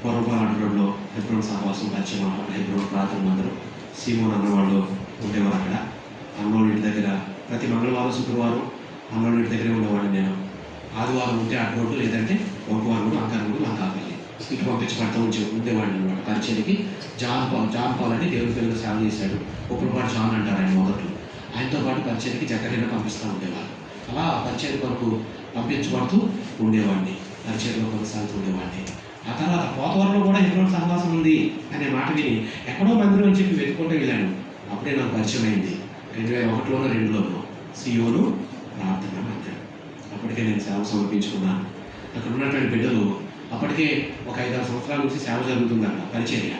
పూర్వపాలన రోడ్లో హెబ్రోన్ సహవాసం పరిచయం, హెబ్రోన్ ప్రాంతం మందిరం, సీమోన్ అన్నవాళ్ళు ఉండేవారు అక్కడ. అన్నోళ్ళ ఇంటి దగ్గర ప్రతి మంగళవారం శుక్రవారం అన్నోళ్ళ ఇంటి దగ్గరే ఉండేవాడిని నేను. ఆదివారం ఉంటే అటు రోడ్డు, లేదంటే వంకవారం అంకారంలో లంకాపల్లి ఇటు పంపించబడతా ఉండేవాడిని అనమాట పరిచయకి. జాన్ పాల్ అని దేవుని పిల్లలు సేవ చేశాడు. ఉప్పులపాటు జాన్ అంటారు ఆయన మొదట్లో. ఆయనతో పాటు పరిచయకి జకరీని పంపిస్తూ ఉండేవారు. అలా పరిచయం కొరకు పంపించబడుతూ ఉండేవాడిని, పరిచయంలో కొనసాగుతూ ఉండేవాడిని. ఆ తర్వాత పోతవరంలో కూడా హెబ్రోన్ సహవాసం ఉంది అనే మాట విని ఎక్కడో మందిరం అని చెప్పి వెతుకుంటూ వెళ్ళాను. అప్పుడే నాకు పరిచయం అయింది 2001లోనో 2002లోనో సియోను ప్రార్థన మందిరం. అప్పటికే నేను సేవ సమర్పించుకున్నాను. అక్కడ ఉన్నటువంటి బిడ్డలు అప్పటికే ఒక 5-6 సంవత్సరాల నుంచి సేవ జరుగుతుందన్న పరిచర్య.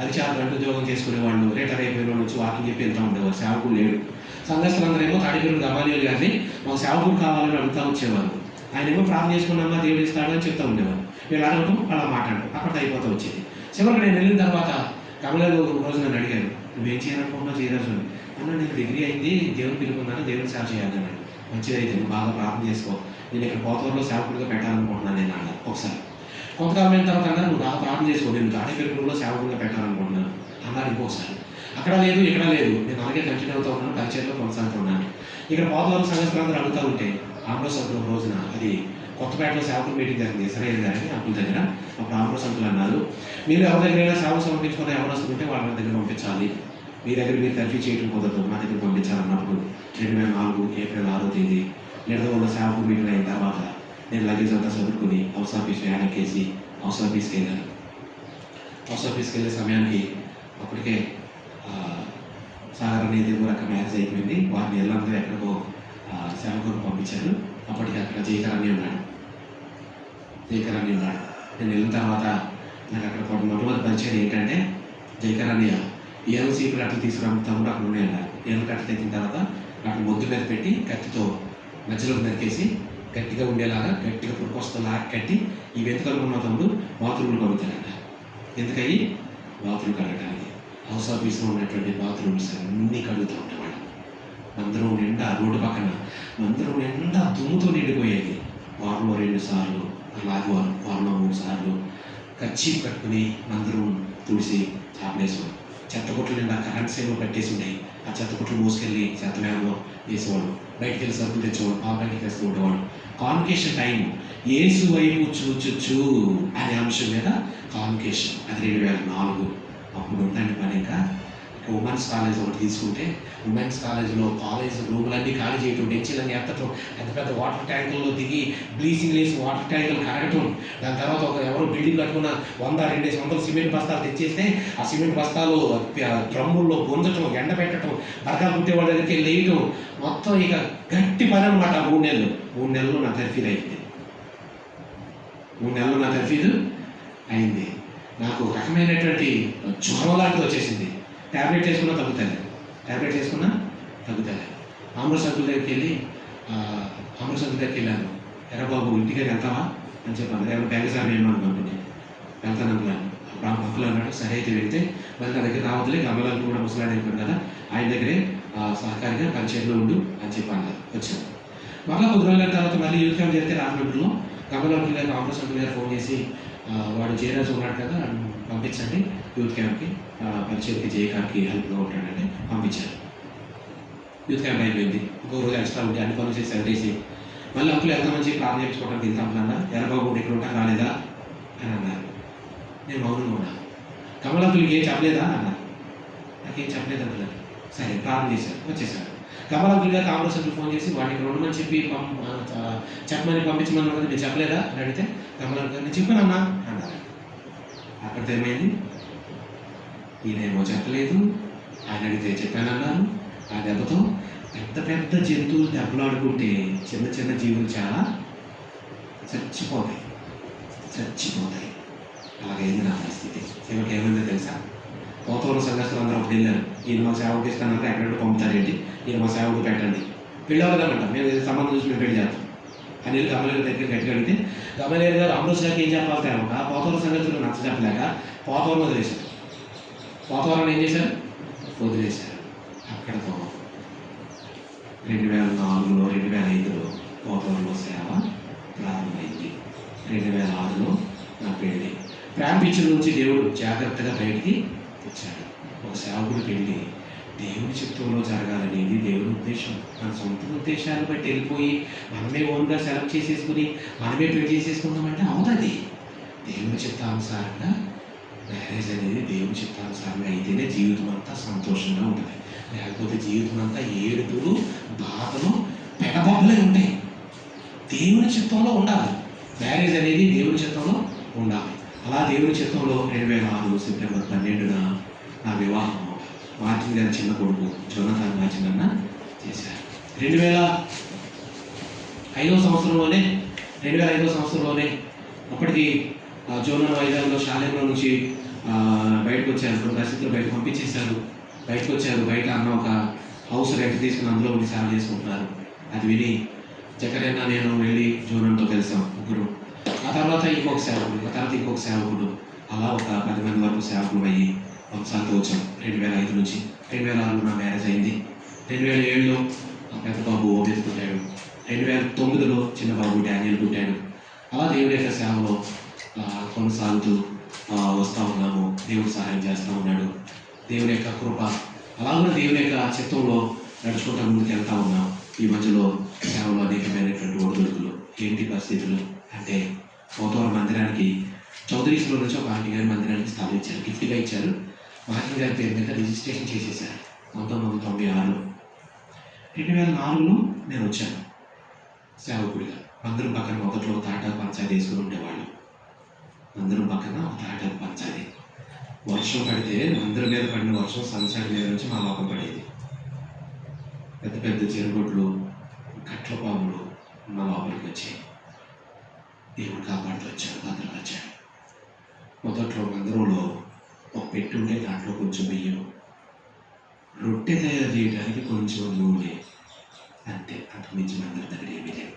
అది చాలా గంట ఉద్యోగం చేసుకునేవాళ్ళు, రిటైర్ అయిపోయిన నుంచి వాకింగ్ చెప్పి వెళ్తూ ఉండేవారు. సేవకులు లేడు. సంఘస్థులందరేమో తాడిపేరు గమాలియలు గారిని మాకు సేవకులు కావాలని అడుగుతూ వచ్చేవారు. ఆయన ఏమో ప్రార్థన చేసుకున్నామా దేవుడు ఇస్తాడు అని చెప్తూ ఉండేవారు. వీళ్ళు అడగటం అలా మాట్లాడటం అక్కడ అయిపోతూ వచ్చేది. చివరికి నేను వెళ్ళిన తర్వాత కమలాలు ఒక రోజు నన్ను అడిగారు, నువ్వేం చేయాలనుకుంటున్నావు చేయరాజు అని. అన్న నేను డిగ్రీ అయింది, దేవుని పిలుపుకున్నాను, దేవుని సేవ చేయాలన్నాడు. మంచిది అయితే నువ్వు బాగా ప్రార్థన చేసుకో, నేను ఇక్కడ పోతవరంలో సేవకుడిగా పెట్టాలనుకుంటున్నాను నేను అన్నాను. ఒకసారి కొంతకాలం అయిన తర్వాత అన్నారు, నువ్వు బాగా ప్రార్థన చేసుకో, నేను తాడిపేరులో సేవకుడిగా పెట్టాలనుకుంటున్నాను అన్నారు. ఇంకొకసారి అక్కడ లేదు ఇక్కడ లేదు, నేను అలాగే కంటిన్యూ అవుతూ ఉన్నాను, పరిచయంలో కొనసాగుతున్నాను. ఇక్కడ పోతవరం సంఘస్థులందరూ అడుగుతూ ఉంటే ఆంధ్రస్ అంకుల్ రోజున, అది కొత్తపేటలో సేవకుల మీటింగ్ జరిగింది ఇస్రాయేల్ గారిని అంకుల్ దగ్గర. అప్పుడు ఆంధ్రస్ అంకుల్ అన్నారు, మీరు ఎవరి దగ్గరైనా సేవ సమర్పించుకుని ఎవరు వస్తుంటే వాళ్ళ దగ్గర పంపించాలి, మీ దగ్గర మీరు తరఫీ చేయడం కుదరదు, మా దగ్గర పంపించాలన్నప్పుడు 2004 ఏప్రిల్ 6వ తేదీ నిడదవోలో సేవకుల మీటింగ్ అయిన తర్వాత నేను లగేజ్ అంతా చదువుకుని హౌస్ ఆఫీస్ వ్యానకేసి హౌస్ ఆఫీస్కి వెళ్ళాను. హౌస్ ఆఫీస్కి వెళ్ళే సమయానికి అప్పటికే సాగర్ అనేది కూడా అక్కడ మ్యారేజ్ అయిపోయింది. వారిని ఎల్లంతా ఎక్కడికో సేవకులు పంపించారు. అప్పటికి అక్కడ జయకరాన్ని ఉన్నాడు. నేను వెళ్ళిన తర్వాత నాకు అక్కడ మొట్టమొదటి పరిచయం ఏంటంటే జయకరాన్ని ఏఎంసీపీ అట్లా తీసుకురాముతాము అక్కడ ఉన్నాయన్నారు. ఏఎం కట్ట తెచ్చిన తర్వాత అక్కడ మొద్దు మీద పెట్టి కత్తితో మధ్యలోకి నరికేసి గట్టిగా ఉండేలాగా గట్టిగా పుట్టుకొస్తలాగా కట్టి ఈ వెతుకలుకున్న తమ్ముడు బాత్రూమ్లు కడుగుతారంట. ఎందుకయ్యి బాత్రూమ్ కడగడానికి. హౌస్ ఆఫీస్లో ఉన్నటువంటి బాత్రూమ్స్ అన్నీ కడుగుతూ ఉండేవాడు. మందిరం నిండా రోడ్డు పక్కన మందిరం నిండా దుమ్ముతో నిండిపోయేది. వారంలో 2 సార్లు, అలాగే వారంలో 3 సార్లు కర్చీఫ్ కట్టుకుని మందిరం తుడిసి చాపలేసేవాడు. చెత్తకొట్లు నిండా కరెంట్ సేవలు కట్టేసి ఉండేవి. ఆ చెత్తకొట్లు మోసుకెళ్ళి చెత్తవేలలో వేసేవాడు. బయటికి వెళ్ళి సరుకులు తెచ్చేవాడు, పాపకి తెస్తూ ఉండేవాడు. కాన్వకేషన్ టైం యేసు వైపు చూచుచు అనే అంశం మీద కాన్వకేషన్, అది 2004. అప్పుడు ఉందండి పని. ఇంకా ఉమెన్స్ కాలేజ్ ఒకటి తీసుకుంటే ఉమెన్స్ కాలేజ్లో కాలేజ్ రూములన్నీ ఖాళీ చేయటం, బెంచీలన్నీ ఎత్తటం, పెద్ద పెద్ద వాటర్ ట్యాంకుల్లో దిగి బ్లీచింగ్ వేసి వాటర్ ట్యాంకులు కడగటం. దాని తర్వాత ఎవరో బిల్డింగ్ కట్టుకున్న 100-200 సిమెంట్ బస్తాలు తెచ్చేస్తే ఆ సిమెంట్ బస్తాలు డ్రమ్ముల్లో పొందటం, ఎండ పెట్టడం, బరకాలు పుట్టే వాళ్ళ దగ్గరికి వెళ్ళి వేయటం, మొత్తం ఇక గట్టి పని అనమాట. 3 నెలలు నా తర్ఫీదు అయింది. 3 నెలలు నా తర్ఫీదు అయింది. నాకు ఒక రకమైనటువంటి జ్వరం లాంటిది వచ్చేసింది. ట్యాబ్లెట్ వేసుకున్నా తగ్గుతుంది, ఆంబులెన్స్ అంకుల్ దగ్గరికి వెళ్ళాను. ఎరా బాబు ఇంటికి వెళ్తావా అని చెప్పాను. ఎవరు బెంగసారి నేను అనుకుంటుంది వెళ్తాను అనుకున్నాను. అప్పుడు అంకుల్ అన్నాడు, సరే అయితే వెళ్తే మళ్ళీ నా దగ్గర రావద్దులే, గమలాంటి కూడా ముసలాడు అయిపోయాడు కదా, ఆయన దగ్గరే సహకారిగా పరిచయంలో ఉండు అని చెప్పాను. వచ్చాను. మళ్ళీ కొద్ది రోజుల తర్వాత మళ్ళీ యూత్ క్యాంప్ జరిగితే రాజమండ్రిలో గమలాంటి గారు ఆంబులెన్స్ అంకుల్ గారు ఫోన్ చేసి, వాడు జయరాజు ఉన్నాడు కదా పంపించండి యూత్ క్యాంప్కి, పరిచయకి జయకార్కి హెల్ప్గా ఉంటాడంటే పంపించారు. యూత్ క్యాంప్ అయిపోయింది. ఇంకో రోజు ఎక్స్ట్రా ఉంటే అన్ని పనులు చేసి సెలెక్ట్ మళ్ళీ అంకులు వెళ్తామని చెప్పి ప్రార్థన చేసుకోవడానికి వెళ్తామన్నా, ఎర్రబాబు ఇక్కడ ఉంటా రాలేదా అని అన్నారు. నేను మౌనంగా ఉన్నాను. కమలంకులకి ఏం చెప్పలేదా అన్నారు. నాకేం చెప్పలేదు అంటున్నారు. సరే ప్రార్థన చేశారు, వచ్చేసారు. కమలంకుల్ గారు కాంగ్రెస్ అంకులు ఫోన్ చేసి వాడికి ఉండమని చెప్పి చెప్పమని పంపించమని ఉన్నది నేను చెప్పలేదా అని అడిగితే కమలంకుల్ గారు నేను చెప్పానన్నా అన్నారు. అక్కడితో ఏమైంది, ఈయనేమో చెప్పలేదు, ఆయన అడిగితే చెప్పానన్నారు. ఆ దెబ్బతో పెద్ద పెద్ద జంతువులు దెబ్బలాడుకుంటే చిన్న చిన్న జీవులు చాలా చచ్చిపోతాయి. అలాగైంది నా పరిస్థితి. చివరికి ఏమైందో తెలుసా, పోతవరం సంఘస్థులు అందరూ ఒకటి వెళ్ళారు. ఈయన మా సేవకు ఇస్తానంటే ఎక్కడెక్కడ పంపుతారేంటి, ఈయన మా సేవకు పెట్టండి, పెళ్ళి అవ్వదంట, మేము సంబంధం చూసి మేము పెళ్లి చేస్తాం అని వెళ్ళి గమలేరు దగ్గర గట్టిగా అడిగితే గమలేరు గారు అమృత్ గారికి ఏం చెప్పాలి తేమక పోతవరం సంఘస్థులు నచ్చ చెప్పలేక పోతవరం వదిలేశారు. పోతవరం ఏం చేశారు, వదిలేశారు. అక్కడతో 2004లో 2005లో పోతవరంలో సేవ ప్రారంభమైంది. 2006లో నా పెళ్ళి. ప్రేమ పిచ్చుల నుంచి దేవుడు జాగ్రత్తగా బయటికి తెచ్చాడు. ఒక సేవకుడికి వెళ్ళి దేవుని చిత్తంలో జరగాలనేది దేవుని ఉద్దేశం. మన సొంత ఉద్దేశాలు బట్టి వెళ్ళిపోయి మనమే ఓన్గా సెలెక్ట్ చేసేసుకుని మనమే పెళ్లి చేసేసుకుందామంటే అవుతుంది. దేవుని చిత్తానుసారంగా మ్యారేజ్ అనేది దేవుని చిత్తానుసారంగా అయితేనే జీవితం అంతా సంతోషంగా ఉంటుంది. లేకపోతే జీవితం అంతా ఏడుపులు, బాధలు, పెడబొబ్బలే ఉంటాయి. దేవుని చిత్తంలో ఉండాలి. మ్యారేజ్ అనేది దేవుని చిత్తంలో ఉండాలి. అలా దేవుని చిత్తంలో 2006 సెప్టెంబర్ 12న నా వివాహం మార్టిన్ గారి చిన్న కొడుకు జోనథాన్ మార్టిన్ చేశారు. 2005 సంవత్సరంలోనే అప్పటికి జోనల్ వైజాగ్లో శాలెంలో నుంచి బయటకు వచ్చారు. కొన్ని పరిస్థితులు బయట పంపించేశారు. బయటకు వచ్చారు. బయట అన్న ఒక హౌస్ రెంట్ తీసుకుని అందులో ఉండి సేవ చేసుకుంటున్నారు. అది విని జకరైనా నేను వెళ్ళి జోనల్తో కలిసాం ముగ్గురు. ఆ తర్వాత ఇంకొక సేవకుడు, అలా ఒక 10 మంది వరకు సేవకులు అయ్యి వంశాలతో వచ్చాం. 2005 నుంచి 2006లో నా మ్యారేజ్ అయింది. 2007లో పెద్ద బాబు ఓబేద్ పుట్టాడు. 2009లో చిన్న బాబు డానియల్ పుట్టాడు. అలా దేవుడి యొక్క సేవలో కొనసాగుతూ వస్తూ ఉన్నాము. దేవుడు సహాయం చేస్తూ ఉన్నాడు. దేవుని యొక్క కృప అలా కూడా దేవుని యొక్క చిత్తంలో నడుచుకుంటూ ముందుకు వెళ్తూ ఉన్నాం. ఈ మధ్యలో సేవలో అనేకమైనటువంటి ఒడిదుడుకులు. ఏంటి పరిస్థితులు అంటే, పోతవరం మందిరానికి చౌదరీస్లో నుంచి ఒక ఆంటీ గారి మందిరానికి స్థలం ఇచ్చారు, గిఫ్ట్గా ఇచ్చారు. మార్టిన్ గారి పేరు మీద రిజిస్ట్రేషన్ చేసేసారు 1996లో. 2004లో నేను వచ్చాను సేవకుడిగా. మందిరం పక్కన మొదట్లో తాటాకు పంచాయతీ వేసుకుని ఉండేవాళ్ళు. మందిరం పక్కన ఒక తాటాకు పంచాయతీ. వర్షం పడితే మందిరం మీద పడిన వర్షం సన్సెట్ మీద నుంచి మా లోపల పడేది. పెద్ద పెద్ద చెరుగొడ్లు, కట్ల పాములు మా లోపలికి వచ్చాయి. దేవుడు కాపాడుతూ వచ్చాడు, భద్రపరిచాడు. మొదట్లో మందిరంలో ఒక పెట్టి ఉంటే దాంట్లో కొంచెం బియ్యం, రొట్టె తయారు చేయడానికి కొంచెం నూనె, అంతే. అంతకుమించి మందిరం దగ్గర ఏమీ లేదు.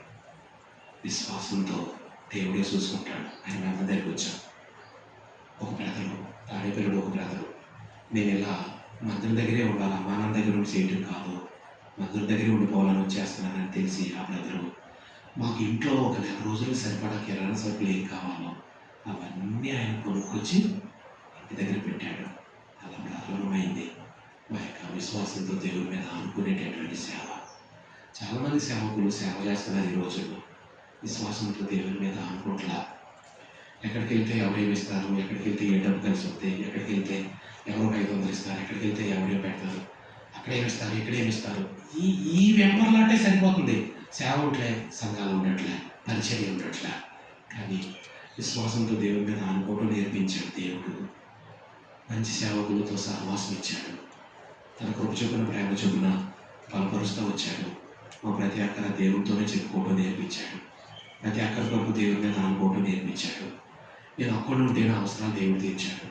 విశ్వాసంతో దేవుడే చూసుకుంటాడు. ఆయన మన దగ్గరికి వచ్చాం. ఒక బ్రదరు, తాడేపల్లిలో ఒక బ్రదరు, నేను ఇలా మందిరం దగ్గరే ఉండాలి, అమ్మా నాన్న దగ్గర ఉండి చేయటం కాదు, మందిరం దగ్గరే ఉండిపోవాలని వచ్చేస్తున్నానని తెలిసి ఆ బ్రదరు మాకు ఇంట్లో ఒక 4 రోజులకు సరిపడా కిరాణా సరుకులు ఏం కావాలో అవన్నీ ఆయన కొనుక్కొచ్చి ఇంటి దగ్గర పెట్టాడు. అలా ప్రారంభమైంది మా యొక్క విశ్వాసంతో దేవుడి మీద అనుకునేటటువంటి సేవ. చాలామంది సేవకులు సేవ చేస్తున్నారు ఈ రోజుల్లో. విశ్వాసంతో దేవుని మీద అనుకోవట్లా. ఎక్కడికి వెళ్తే ఎవరేమి ఇస్తారు, ఎక్కడికి వెళ్తే ఏ డబ్బు కలిసి వస్తాయి, ఎక్కడికి వెళ్తే ఎవరో 500 ఇస్తారు, ఎక్కడికి వెళ్తే ఎవరేం పెడతారు, అక్కడేమిస్తారు, ఇక్కడేమిస్తారు, ఈ వెంపర్లాంటే సరిపోతుంది. సేవ ఉంటలే, సంఘాలు ఉండట్లే, పరిచర్య ఉండట్లే. కానీ విశ్వాసంతో దేవుని మీద అనుకోవడం నేర్పించాడు దేవుడు. మంచి సేవకులతో సహవాసం ఇచ్చాడు. తన కృప చొప్పున, ప్రేమ చొప్పున బలపరుస్తూ వచ్చాడు. మా ప్రతి అక్కర దేవుడితోనే చెప్పుకోవడం నేర్పించాడు. ప్రతి అక్కర కొరకు దేవుడి మీద అనుకోవడం నేర్పించాడు. నేను ఒక్కడు ఉంటే నా అవసరాలు దేవుడు తీర్చాడు.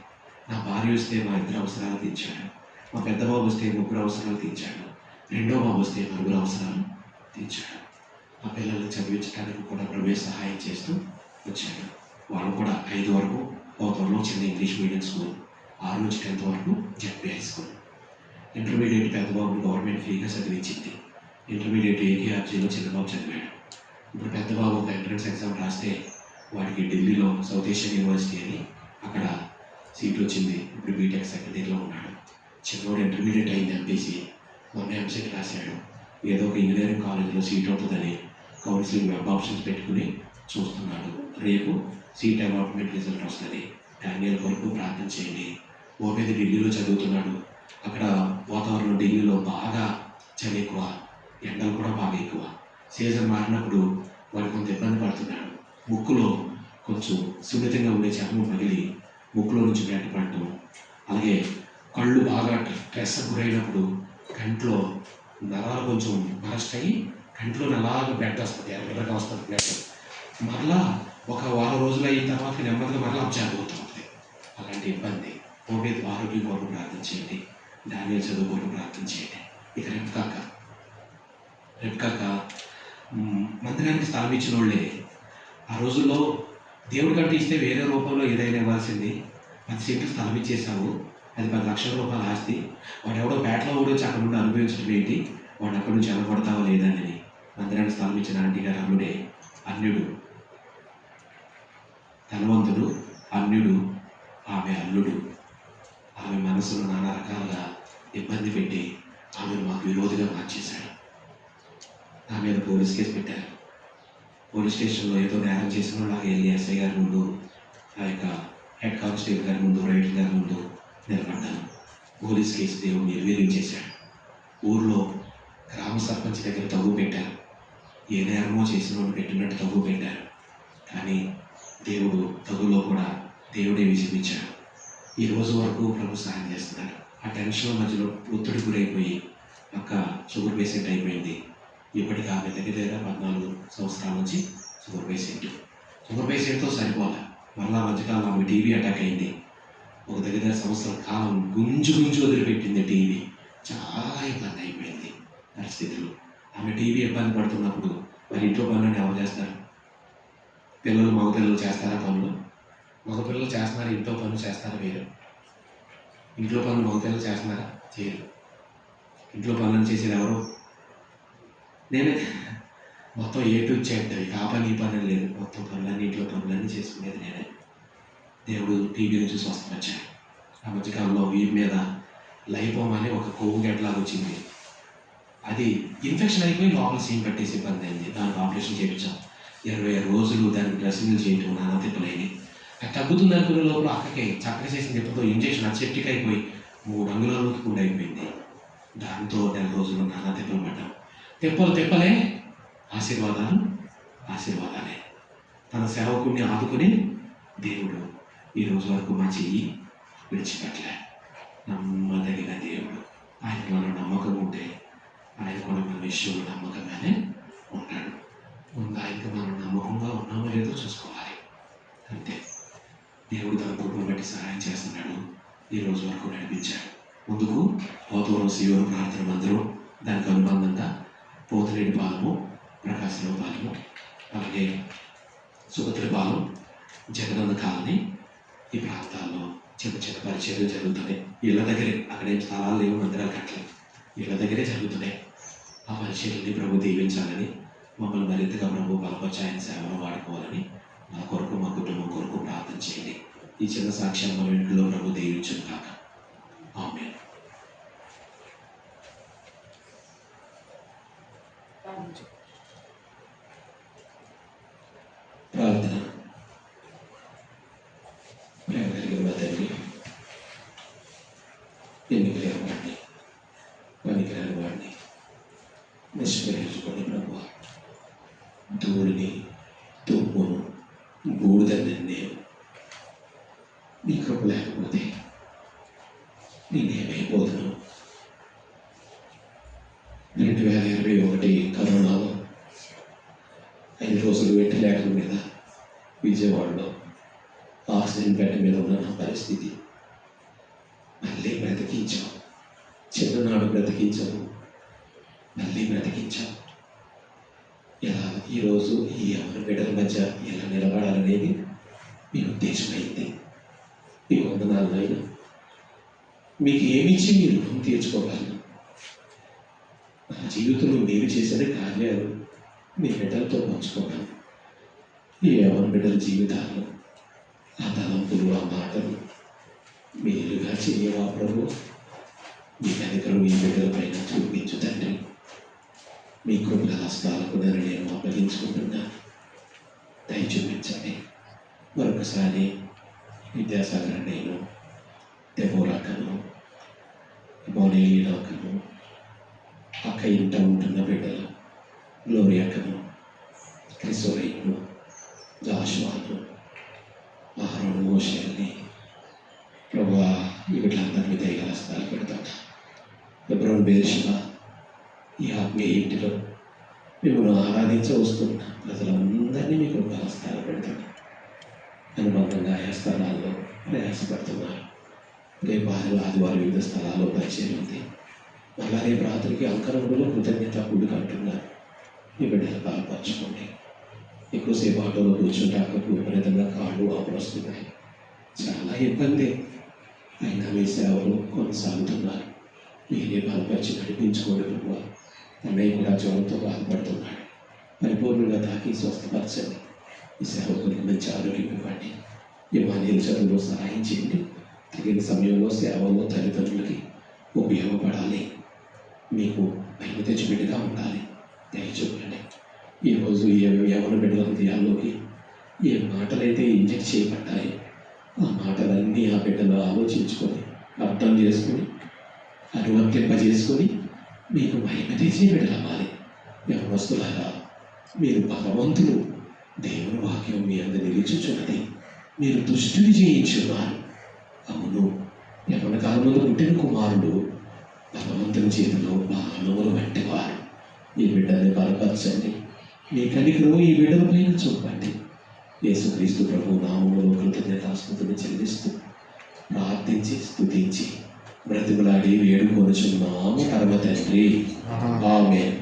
నా భార్య వస్తే మా 2 అవసరాలు తీర్చాడు. మా పెద్ద బాబు వస్తే 3 అవసరాలు తీర్చాడు. రెండో బాబు వస్తే 4 అవసరాలు తీర్చాడు. ఆ పిల్లల్ని చదివించడానికి కూడా ప్రభువే సహాయం చేస్తూ వచ్చాడు. వాళ్ళు కూడా 5 వరకు పోతూరులో చిన్న ఇంగ్లీష్ మీడియం స్కూల్, 6 నుంచి 10th వరకు జెడ్పీ హై స్కూల్. ఇంటర్మీడియట్ పెద్ద బాబుని గవర్నమెంట్ ఫ్రీగా చదివించింది. ఇంటర్మీడియట్ ఏకేఆర్జీలో చిన్నబాబు చదివాడు. ఇప్పుడు పెద్ద బాబు ఒక ఎంట్రన్స్ ఎగ్జామ్ రాస్తే వాడికి ఢిల్లీలో సౌత్ ఏషియన్ యూనివర్సిటీ అని అక్కడ సీట్ వచ్చింది. ఇప్పుడు బీటెక్ సెకండ్ ఇయర్లో ఉన్నాడు. చిన్నవాడు ఇంటర్మీడియట్ అయింది ఎంపీసీ, మొన్న ఎంసెట్ రాశాడు. ఏదో ఒక ఇంజనీరింగ్ కాలేజీలో సీట్ అవుతుందని కౌన్సిలింగ్ వెబ్ ఆప్షన్స్ పెట్టుకుని చూస్తున్నాడు. రేపు సీట్ అలాట్మెంట్ రిజల్ట్ వస్తుంది. డానియల్ కొరకు ప్రార్థన చేయండి. ఓబేద్ ఢిల్లీలో చదువుతున్నాడు. అక్కడ వాతావరణం ఢిల్లీలో బాగా చలి ఎక్కువ, ఎండలు కూడా బాగా ఎక్కువ. సీజన్ మారినప్పుడు వాడు కొంత ఇబ్బంది పడుతున్నాడు. ముక్కులో కొంచెం సున్నితంగా ఉండే చర్మం పగిలి ముక్కులో నుంచి బయటపడటం, అలాగే కళ్ళు బాగా స్ట్రెస్ గురైనప్పుడు కంట్లో నరాలు కొంచెం బరస్ట్ అయ్యి కంట్లో అలాగ బ్లడ్ వస్తుంది, ఎర్రగా వస్తుంది బ్లడ్. మరలా ఒక వారం రోజులు అయిన తర్వాత నెమ్మదిగా మరలా అబ్జర్వ్ అవుతుంది. అలాంటి ఇబ్బంది. ఓబేద్ ఆరోగ్యం కొరకు ప్రార్థన చేయండి. డానియల్ చదువు కొరకు ప్రార్థన చేయండి. ఇక రెప్కాక మందిరానికి స్థలం ఇచ్చిన వాళ్ళే. ఆ రోజుల్లో దేవుడి కంటే ఇస్తే వేరే రూపంలో ఏదైనా ఇవ్వాల్సింది. 10 సెంట్లు స్థలం ఇచ్చేసావు, అది 10 లక్షల రూపాయల ఆస్తి. వాడు ఎవడో పేటలో ఊడొచ్చి అక్కడ నుండి అనుభవించడం ఏంటి, వాడు అక్కడి నుంచి అనబడతావా లేదని మందిరానికి స్థలం ఇచ్చిన ఆంటీ గారు అల్లుడే, అన్యుడు, ధనవంతుడు, అన్యుడు, ఆమె అల్లుడు. ఆమె మనసును నానా రకాలుగా ఇబ్బంది పెట్టి ఆమెను మాకు విరోధిగా మార్చేశాడు. నా మీద పోలీస్ కేసు పెట్టారు. పోలీస్ స్టేషన్లో ఏదో నేరం చేసిన వాళ్ళకి వెళ్ళి ఎస్ఐ గారి ముందు, ఆ యొక్క హెడ్ కానిస్టేబుల్ గారి ముందు, రైటర్ గారి ముందు నిలబడ్డాను. పోలీస్ కేసు దేవుడు నిర్వీర్యం చేశాడు. ఊర్లో గ్రామ సర్పంచ్ దగ్గర తగ్గు పెట్టారు. ఏ నేరమో చేసిన వాళ్ళు పెట్టినట్టు తగ్గు పెట్టారు. కానీ దేవుడు తగులో కూడా దేవుడే విసిపించాడు. ఈ రోజు వరకు ప్రభు సహాయం చేస్తున్నాడు. ఆ టెన్షన్ మధ్యలో ఒత్తిడి గురైపోయి అక్క షుగర్ పేషెంట్ అయిపోయింది. ఇప్పటికి ఆమె దగ్గర 14 సంవత్సరాల నుంచి షుగర్ పేషెంట్. షుగర్ పేషెంట్తో సరిపోలే, మళ్ళా మధ్యకాలం ఆమె టీవీ అటాక్ అయింది. ఒక దగ్గర సంవత్సరం కాలం గుంజు వదిలిపెట్టింది టీవీ. చాలా ఇబ్బంది అయిపోయింది పరిస్థితులు. ఆమె టీవీ ఇబ్బంది పడుతున్నప్పుడు మరి ఇంట్లో పనులను ఎవరు చేస్తారు? పిల్లలు, మగ పిల్లలు చేస్తారా పనులు? మగ పిల్లలు చేస్తున్నారు. ఇంట్లో పనులు చేస్తారా? వేరు. ఇంట్లో పనులు మగ పిల్లలు చేస్తున్నారా? చేయరు. ఇంట్లో పనులను చేసేది ఎవరు? నేనే. మొత్తం ఏ టు జెడ్, ఆ పని ఈ పని లేదు, మొత్తం పనులన్నీ, ఇంట్లో పనులన్నీ చేసుకునేది నేనే. దేవుడు టీవీ నుంచి స్వస్థపరిచాడు. ఆ మధ్యకాలంలో వీపు మీద లైపోమా అని ఒక కొవ్వు గడ్డలాగా వచ్చింది. అది ఇన్ఫెక్షన్ అయిపోయి లోపల సీమ్ పట్టేసి ఇబ్బంది అయింది. దానికి ఆపరేషన్ చేయించాం. 26 రోజులు దానికి డ్రెస్సింగ్లు చేయటం, నానా తిప్పలైంది. అది తగ్గుతుంది అనుకునే లోపల అక్కకి చక్కగా చేసిన తిప్పతో ఇంజక్షన్ అసెప్టిక్ అయిపోయి 3 అంగుళాలకు కూడా అయిపోయింది. దాంతో 4 రోజులు నానా తిప్పలు పడ్డాం. తిప్పలే ఆశీర్వాదాలే. తన సేవకుడిని ఆదుకుని దేవుడు ఈ రోజు వరకు మా చెయ్యి విడిచిపెట్టలే. నమ్మదగిన దేవుడు. ఆయన మనం నమ్మకం ఉంటే ఆయన కూడా మన విషయంలో నమ్మకంగానే ఉంటాడు. ముందు ఆయనకు మనం నమ్మకంగా ఉన్నామో లేదో చూసుకోవాలి. అంతే. దేవుడు తన కృపను బట్టి సహాయం చేస్తున్నాడు. ఈ రోజు వరకు నడిపించాడు. ముందుకు పోతవరం శివుని ప్రార్థన మందిరం, దానికి అనుబంధంగా పోతలేడి పాలము, ప్రకాశరావు పాలము, అలాగే సుభద్ర పాలెం, జగనన్న కాలనీ, ఈ ప్రాంతాల్లో చిన్న పరిచయాలు జరుగుతున్నాయి. ఇళ్ళ దగ్గరే, అక్కడేం స్థలాలు లేవు, మందిరాలు కట్టలేదు, ఇళ్ళ దగ్గరే జరుగుతున్నాయి. ఆ పరిచయాలని ప్రభు దీవించాలని, మమ్మల్ని మరింతగా ప్రభు బలపరిచి ఆయన సేవలో వాడుకోవాలని మా కొరకు, మా కుటుంబం కొరకు ప్రార్థన చేయండి. ఈ చిన్న సాక్ష్యం మన ఇంట్లో ప్రభు దీవించును కాక. ఆమేన్. ప్రార్థన. ప్రేమ కలిగిన మా తండ్రి, ఎన్నికలేని వాడిని, పనికిరాని వాడిని నిష్కరించుకొని ప్రభు, ధూళిని, తుమ్మును, బూడిదని నేను నీ కృప లేకపోతే నేనేమైపోదును. 2021 కరోనాలో 5 రోజులు వెంటిలేటర్ మీద విజయవాడలో ఆక్సిజన్ బెడ్ మీద ఉన్న నా పరిస్థితి మళ్ళీ బ్రతికించావు. చిన్ననాడు బ్రతికించావు, మళ్ళీ బ్రతికించావు. ఇలా ఈరోజు ఈ అమర బిడ్డల మధ్య ఎలా నిలబడాలనేది మీ ఉద్దేశమైంది. మీ వందనాలు నాయన. మీకు ఏమిచ్చి మీరు రుణం తీర్చుకోగలను? నా జీవితంలో మీరు చేసిన కార్యాలు మీ బిడ్డలతో పంచుకోగలను. ఈ యవన బిడ్డల జీవితాల్లో ఆ తలంపులు, ఆ మాటలు మీరుగా చేయవా ప్రభు? మీ కనికరం మీ బిడ్డల పైన చూపించు తండ్రి. మీ కృపల హస్తాలకు నేను అప్పగించుకుంటున్నాను. దయ చూపించండి. మరొకసారి విద్యాసాగర్ నేను, దెబోరాకను, మోనేలీనాకను, అక్క ఇంట ఉంటున్న బిడ్డలు, గ్లోరీ అక్కను, క్రిసోరేను, జాషువాను, ఆహారం, మోషల్ని ప్రభు ఈ బిడ్డలందరినీ దయగల హస్తాలు పెడతాడు. హెబ్రోన్ బెర్షెబా ఈ ఆత్మీయ ఇంటిలో మిమ్మల్ని ఆరాధించ వస్తున్న ప్రజలందరినీ మీకు హస్తాలు పెడతాడు. అనుబంధంగా ఆయా స్థలాల్లో ప్రయాసపడుతున్నారు. రేపు ఆదివారం వివిధ స్థలాల్లో పరిచయం ఉంది. మళ్ళా రేపు రాత్రికి అంకరములో కృతజ్ఞత కూడి కంటున్నారు. మీ బిడ్డలు బలపరచుకోండి. ఎక్కువసేపు ఆటోలో కూర్చుంటే అక్కడికి విపరీతంగా కాళ్ళు వాపులు వస్తున్నాయి. చాలా ఇబ్బంది. అయినా మీ సేవలు కొనసాగుతున్నారు. మీరే బలపరిచి నడిపించుకోండి ప్రభు. అన్నయ్య కూడా జ్వరంతో బాధపడుతున్నాడు. పరిపూర్ణంగా తాకి స్వస్థపరచండి. ఈ సేవకునికి మంచి ఆరోగ్యం ఇవ్వండి. ఇమానియల్ చదువులో సహాయం చేయండి. తగిన సమయంలో సేవల్లో తల్లిదండ్రులకి ఉపయోగపడాలి. మీకు మహిమ తెచ్చి బిడ్డగా ఉండాలి. దయ చూపండి. ఈరోజు యవన బిడ్డల హృదయాల్లోకి ఏ మాటలైతే ఇంజెక్ట్ చేయబడ్డాయో ఆ మాటలన్నీ ఆ బిడ్డలు ఆలోచించుకొని అర్థం చేసుకొని అనువర్తింపజేసుకొని మీకు మహిమ తెచ్చే బిడ్డలవ్వాలి. యవనస్తులారా, మీరు బలవంతులు. దేవుని వాక్యం మీ అందరి నిలిచుచున్నది. మీరు దుష్టుని జయించున్నారు. అవును, యవన కాలంలో పుట్టిన కుమారుడు భగవంతుని చేతిలో బాణములు వంటివారు. ఈ బిడ్డని బలపరచండి. మీ కనికరం ఈ బిడ్డల పైన చూపండి. యేసుక్రీస్తు ప్రభు నామములో కృతజ్ఞతాస్తుతిని చెల్లిస్తూ ప్రార్థించి స్తుతించి బ్రతిమలాడి వేడుకొనుచున్నాము పరమ తండ్రి. ఆమేన్.